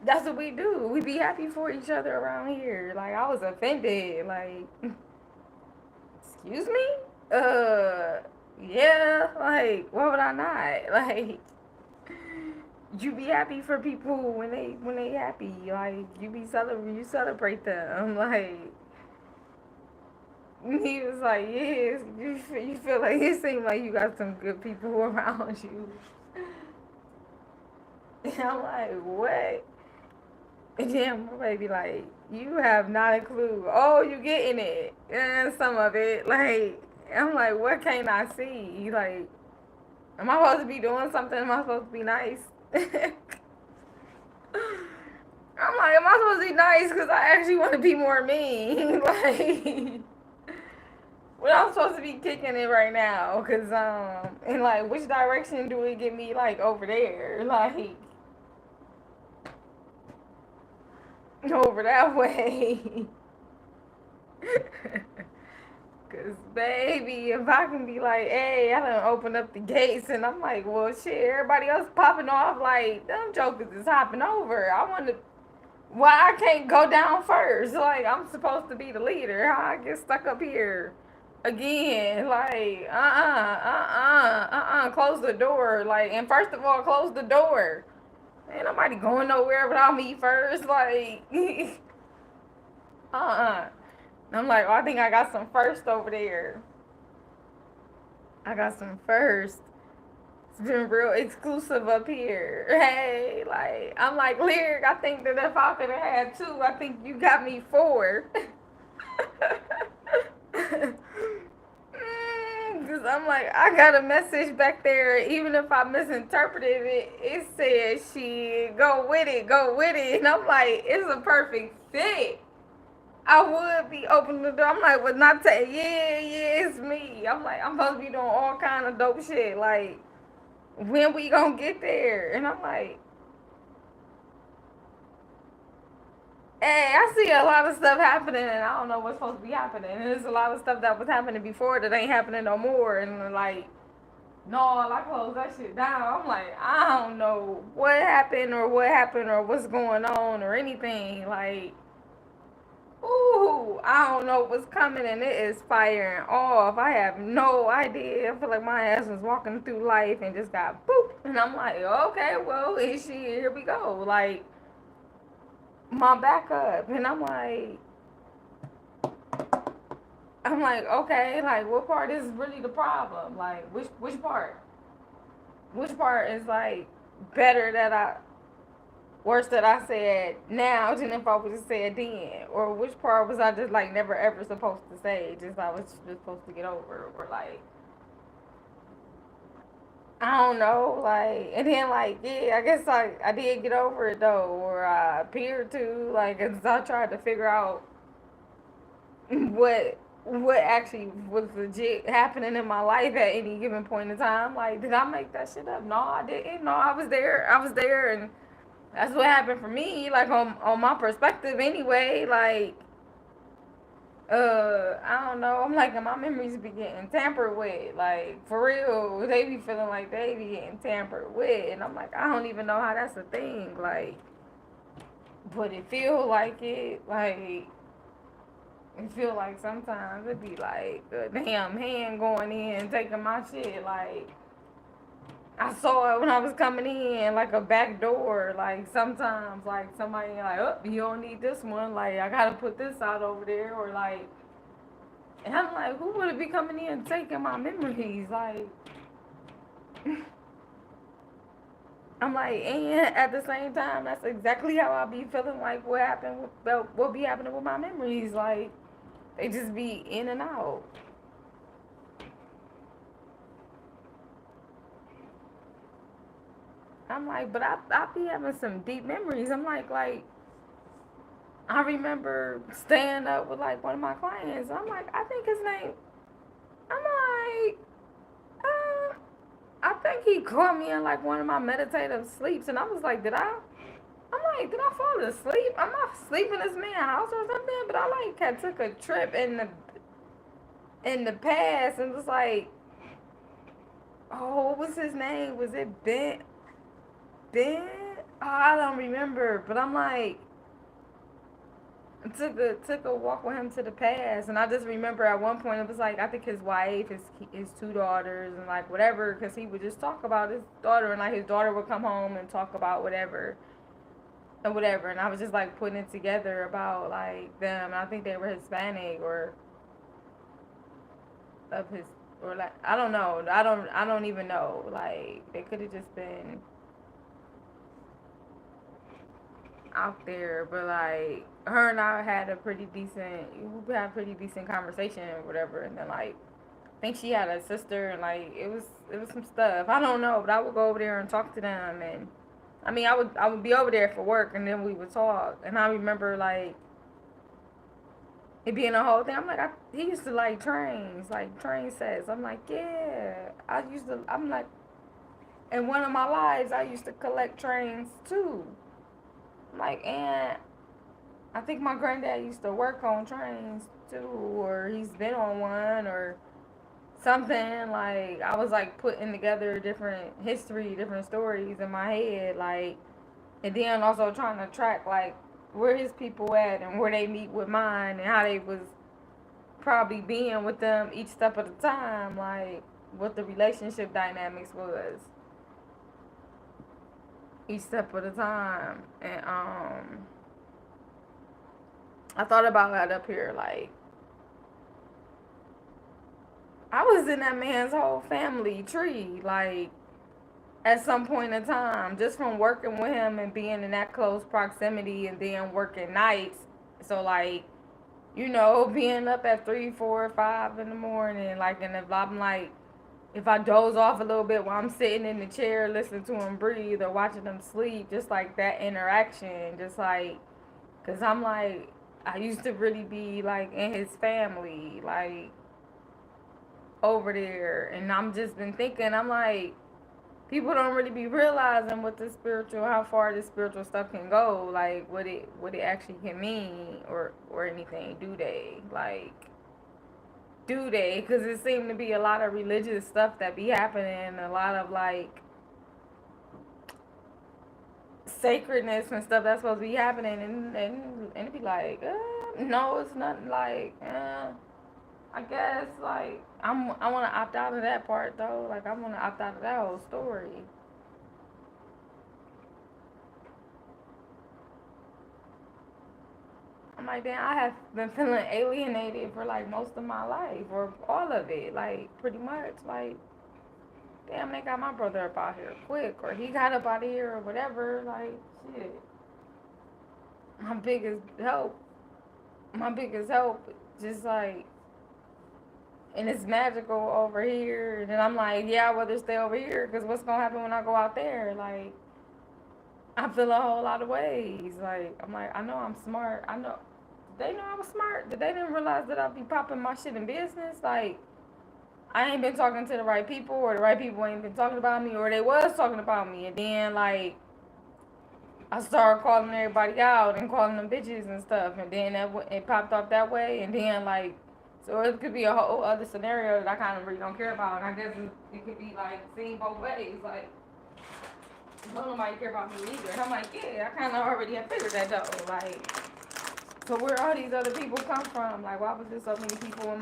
that's what we do. We be happy for each other around here. Like, I was offended. Like, excuse me? Uh, yeah. Like, why would I not? Like, you be happy for people when they happy. Like, you celebrate them. Like, he was like, yes, you feel like it seemed like you got some good people around you. And I'm like, what? And then my baby like, you have not a clue. Oh, you getting it. And some of it. Like, I'm like, what can't I see? Like, am I supposed to be doing something? Am I supposed to be nice? I'm like, am I supposed to be nice because I actually want to be more mean? Like, well, I'm supposed to be kicking it right now, cause and like, which direction do it get me like over there, like over that way? Cause baby, if I can be like, hey, I done open up the gates, and I'm like, well, shit, everybody else popping off, like them jokers is hopping over. I want to. Why I can't go down first? Like I'm supposed to be the leader. How I get stuck up here? Again, like, close the door. Like, and first of all, close the door. Ain't nobody going nowhere without me first. Like, uh-uh. I'm like, oh, I think I got some first over there. I got some first. It's been real exclusive up here. Hey, like, I'm like, Lyric, I think that if I could have had two, I think you got me four. Because I'm like, I got a message back there. Even if I misinterpreted it, it said she go with it, go with it. And I'm like, it's a perfect fit. I would be opening the door. I'm like, well, not tell. Yeah, it's me. I'm like, I'm supposed to be doing all kind of dope shit. Like, when we gonna get there? And I'm like, hey, I see a lot of stuff happening, and I don't know what's supposed to be happening. And there's a lot of stuff that was happening before that ain't happening no more. And like, no, I closed that shit down. I'm like, I don't know what happened or what's going on or anything. Like, ooh, I don't know what's coming and it is firing off. I have no idea. I feel like my ass was walking through life and just got boop. And I'm like, okay, well, is she? Here we go. Like, my backup. And I'm like, okay, like, what part is really the problem? Like, which part? Which part is like better that I worse that I said now than if I would have said then? Or which part was I just like never ever supposed to say? Just I was just supposed to get over, or like I don't know, like and then like yeah, I guess I did get over it though, or I appeared to like as I tried to figure out what actually was legit happening in my life at any given point in time. Like, did I make that shit up? No, I didn't. No, I was there. I was there, and that's what happened for me. Like on my perspective, anyway. Like, I don't know. I'm like, my memories be getting tampered with. Like, for real, they be feeling like they be getting tampered with, and I'm like, I don't even know how that's a thing. Like, but it feel like it. Like, it feel like sometimes it be like a damn hand going in taking my shit. Like I saw it when I was coming in, like a back door. Like sometimes, like somebody like, oh, you don't need this one. Like I gotta put this out over there, or like, and I'm like, who would it be coming in taking my memories? Like I'm like, and at the same time, that's exactly how I be feeling. Like what happened, what be happening with my memories? Like they just be in and out. I'm like, but I be having some deep memories. I'm like, I remember staying up with like one of my clients. I'm like, I think his name. I'm like, uh, I think he caught me in like one of my meditative sleeps, and I was like, did I? I'm like, did I fall asleep? I'm not sleeping in this man's house or something. But I like had took a trip in the past and was like, oh, what was his name? Was it Ben? Ben? Oh, I don't remember. But I'm like, took a walk with him to the past, and I just remember at one point it was like I think his wife, his two daughters, and like whatever, because he would just talk about his daughter, and like his daughter would come home and talk about whatever and whatever, and I was just like putting it together about like them. And I think they were Hispanic or of his or like I don't know, I don't even know. Like they could have just been out there, but like her and I had a pretty decent, we had a pretty decent conversation or whatever, and then like I think she had a sister, and like it was some stuff. I don't know, but I would go over there and talk to them, and I mean I would be over there for work, and then we would talk, and I remember like it being a whole thing. I'm like he used to like trains, like train sets. I'm like yeah, I used to. I'm like in one of my lives I used to collect trains too. I'm like and I think my granddad used to work on trains too, or he's been on one, or something. Like I was like putting together different history, different stories in my head, like, and then also trying to track like where his people at and where they meet with mine and how they was probably being with them each step of the time, like what the relationship dynamics was each step of the time, and I thought about that up here, like. I was in that man's whole family tree, like at some point in time, just from working with him and being in that close proximity, and then working nights. So like, being up at 3, 4, 5 in the morning, like, and if I'm like, if I doze off a little bit while I'm sitting in the chair listening to him breathe or watching him sleep, just like that interaction, just like, cause I'm like, I used to really be like in his family, like over there, and I'm just been thinking, I'm like, people don't really be realizing what the spiritual, how far the spiritual stuff can go, like what it actually can mean, or anything. Do they? Because it seemed to be a lot of religious stuff that be happening, a lot of like sacredness and stuff that's supposed to be happening, and it be like, no, it's nothing, like, I guess, like, I want to opt out of that part though. Like, I want to opt out of that whole story. I'm like, damn, I have been feeling alienated for like most of my life, or all of it, like pretty much. Like, damn, they got my brother up out here quick, or he got up out of here, or whatever. Like, shit. My biggest help, my biggest help, just like, and it's magical over here. And then I'm like, yeah, I'd rather stay over here, because what's gonna happen when I go out there? Like, I feel a whole lot of ways. Like, I'm like, I know I'm smart. I know they know I was smart. But they didn't realize that I'd be popping my shit in business. Like, I ain't been talking to the right people, or the right people ain't been talking about me, or they was talking about me. And then, like, I started calling everybody out and calling them bitches and stuff. And then it popped up that way. And then, like, so it could be a whole other scenario that I kind of really don't care about. And I guess it could be, like, seen both ways. Like, don't nobody care about me either. And I'm like, yeah, I kind of already have figured that though. Like, so where all these other people come from? Like, why was there so many people in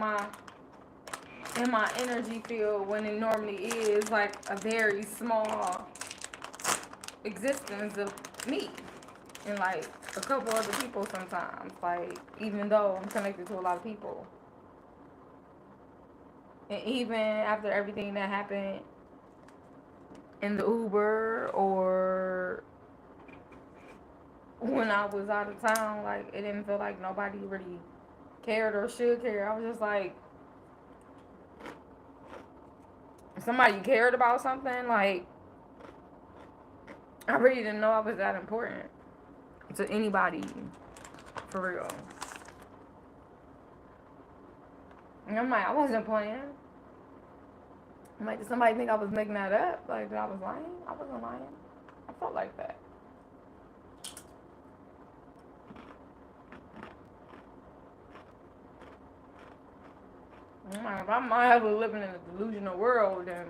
my energy field when it normally is like a very small existence of me and like a couple other people sometimes. Like, even though I'm connected to a lot of people, and even after everything that happened in the Uber, or when I was out of town, like, it didn't feel like nobody really cared or should care. I was just like, if somebody cared about something, like, I really didn't know I was that important to anybody, for real. And I'm like, I wasn't playing. I'm like, did somebody think I was making that up? Like, that I was lying? I wasn't lying. I felt like that. I'm like, if I'm actually living in a delusional world, then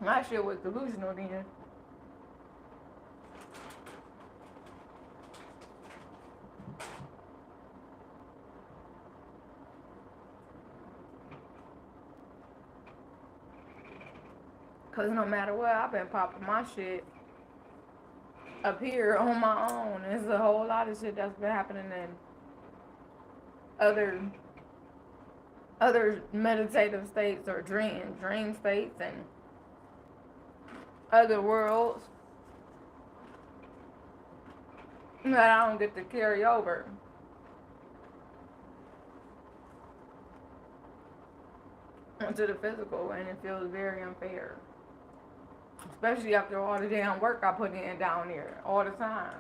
my shit was delusional then. Cause no matter what, I've been popping my shit up here on my own. There's a whole lot of shit that's been happening in other other meditative states, or dream states, and other worlds that I don't get to carry over into the physical, and it feels very unfair. Especially after all the damn work I put in down here all the time.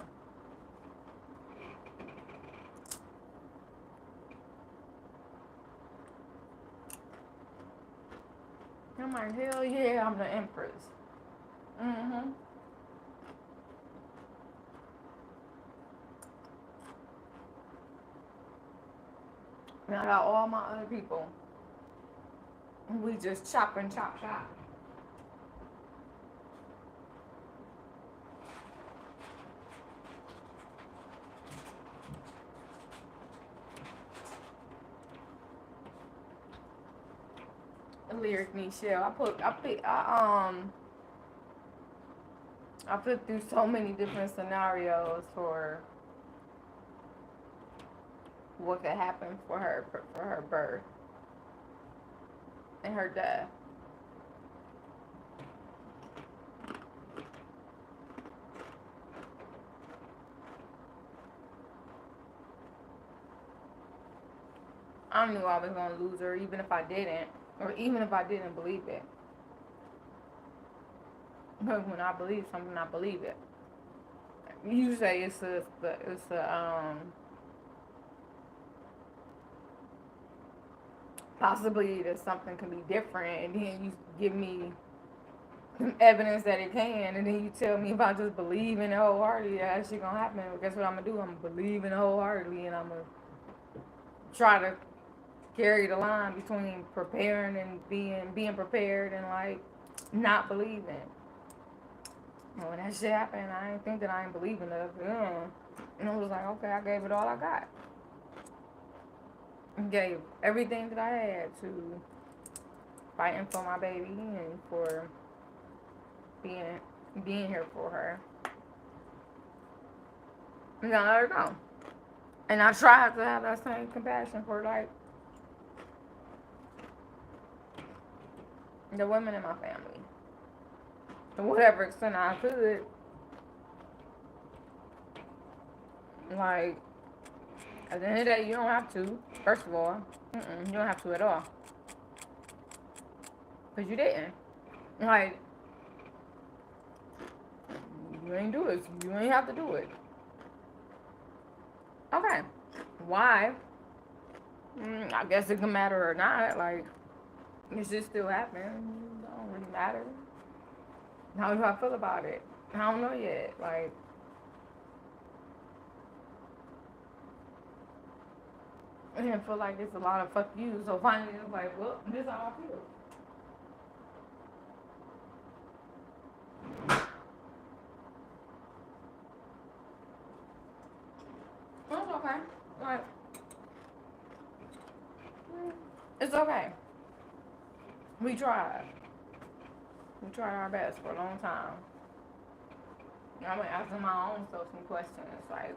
I'm like, hell yeah, I'm the Empress. Mm-hmm. And I got all my other people. We just chop and chop chop. Lyric Nichelle. I put through so many different scenarios for what could happen for her birth. and her death. I knew I was gonna lose her, even if I didn't, or even if I didn't believe it. But when I believe something, I believe it. You say it's a possibly that something can be different, and then you give me evidence that it can, and then you tell me if I just believe in it wholeheartedly, that shit gonna happen. Well, guess what I'm gonna do? I'm gonna believe in it wholeheartedly, and I'm gonna try to carry the line between preparing and being prepared and like not believing. And when that shit happened, I didn't think that I ain't believing it. And I was like, okay, I gave it all I got. Gave everything that I had to fighting for my baby and for being being here for her. And I let her go. And I tried to have that same compassion for like the women in my family. To whatever extent I could. Like, at the end of the day, you don't have to. First of all, you don't have to at all. Because you didn't. Like, you ain't do it. You ain't have to do it. Okay. Why? I guess it can matter or not. Like, it just still happened. It don't really matter. How do I feel about it? I don't know yet. Like, I didn't feel like it's a lot of fuck you. So finally, it's like, well, this is how I feel. It's okay. Like, it's okay. We tried. We tried our best for a long time. I've been asking my own self some questions. Like,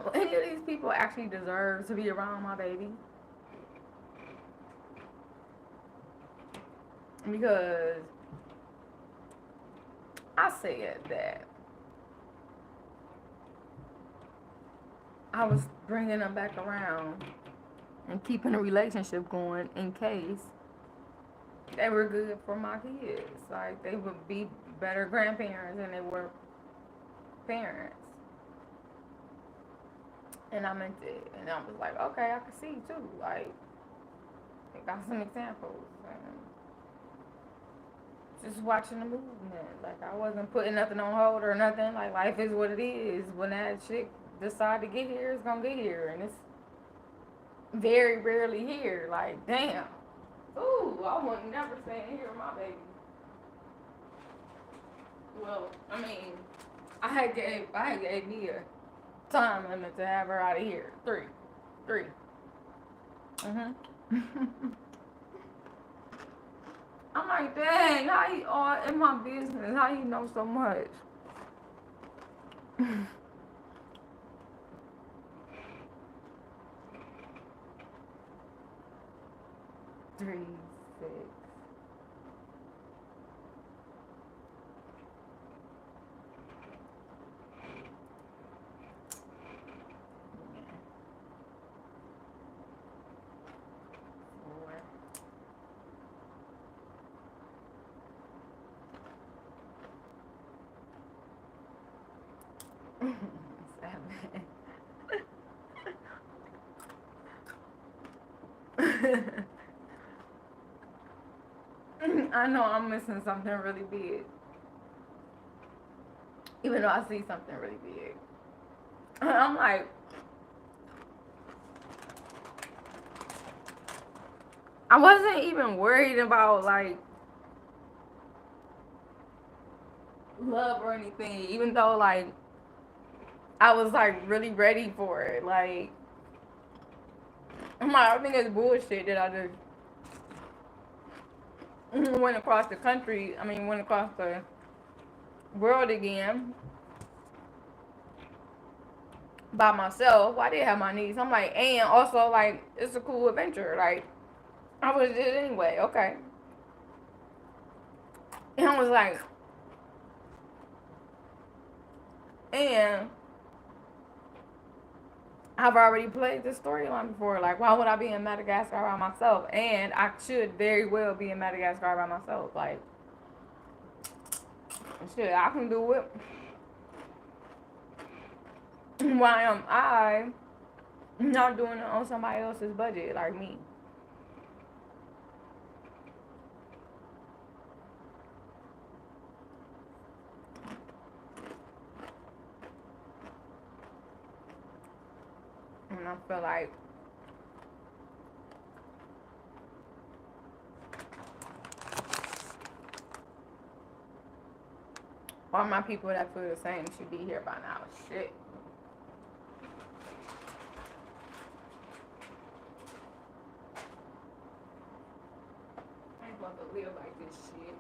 will any of these people actually deserve to be around my baby? Because I said that I was bringing them back around and keeping a relationship going in case they were good for my kids. Like, they would be better grandparents than they were parents. And I meant it. And I was like, okay, I can see too. Like, I got some examples. And just watching the movement. Like, I wasn't putting nothing on hold or nothing. Like, life is what it is. When that shit decide to get here, it's gonna get here. And it's very rarely here. Like, damn. Ooh, I would never stay in here with my baby. Well, I mean, I had gave me a time limit to have her out of here. Three. Mhm. I'm like, dang, how you all in my business? How you know so much? 3, 6. I know I'm missing something really big. Even though I see something really big. I'm like, I wasn't even worried about like love or anything, even though like I was like really ready for it. Like, I'm like, I think it's bullshit that I just went across the country. I mean, went across the world again by myself. Well, I did have my niece. I'm like, and also like it's a cool adventure. Like I would have did it anyway. Okay. And I was like, and I've already played this storyline before. Like, why would I be in Madagascar by myself? And I should very well be in Madagascar by myself. Like, shit, I can do it. Why am I not doing it on somebody else's budget like me? And I feel like all my people that feel the same should be here by now. Shit. I ain't supposed to live like this shit.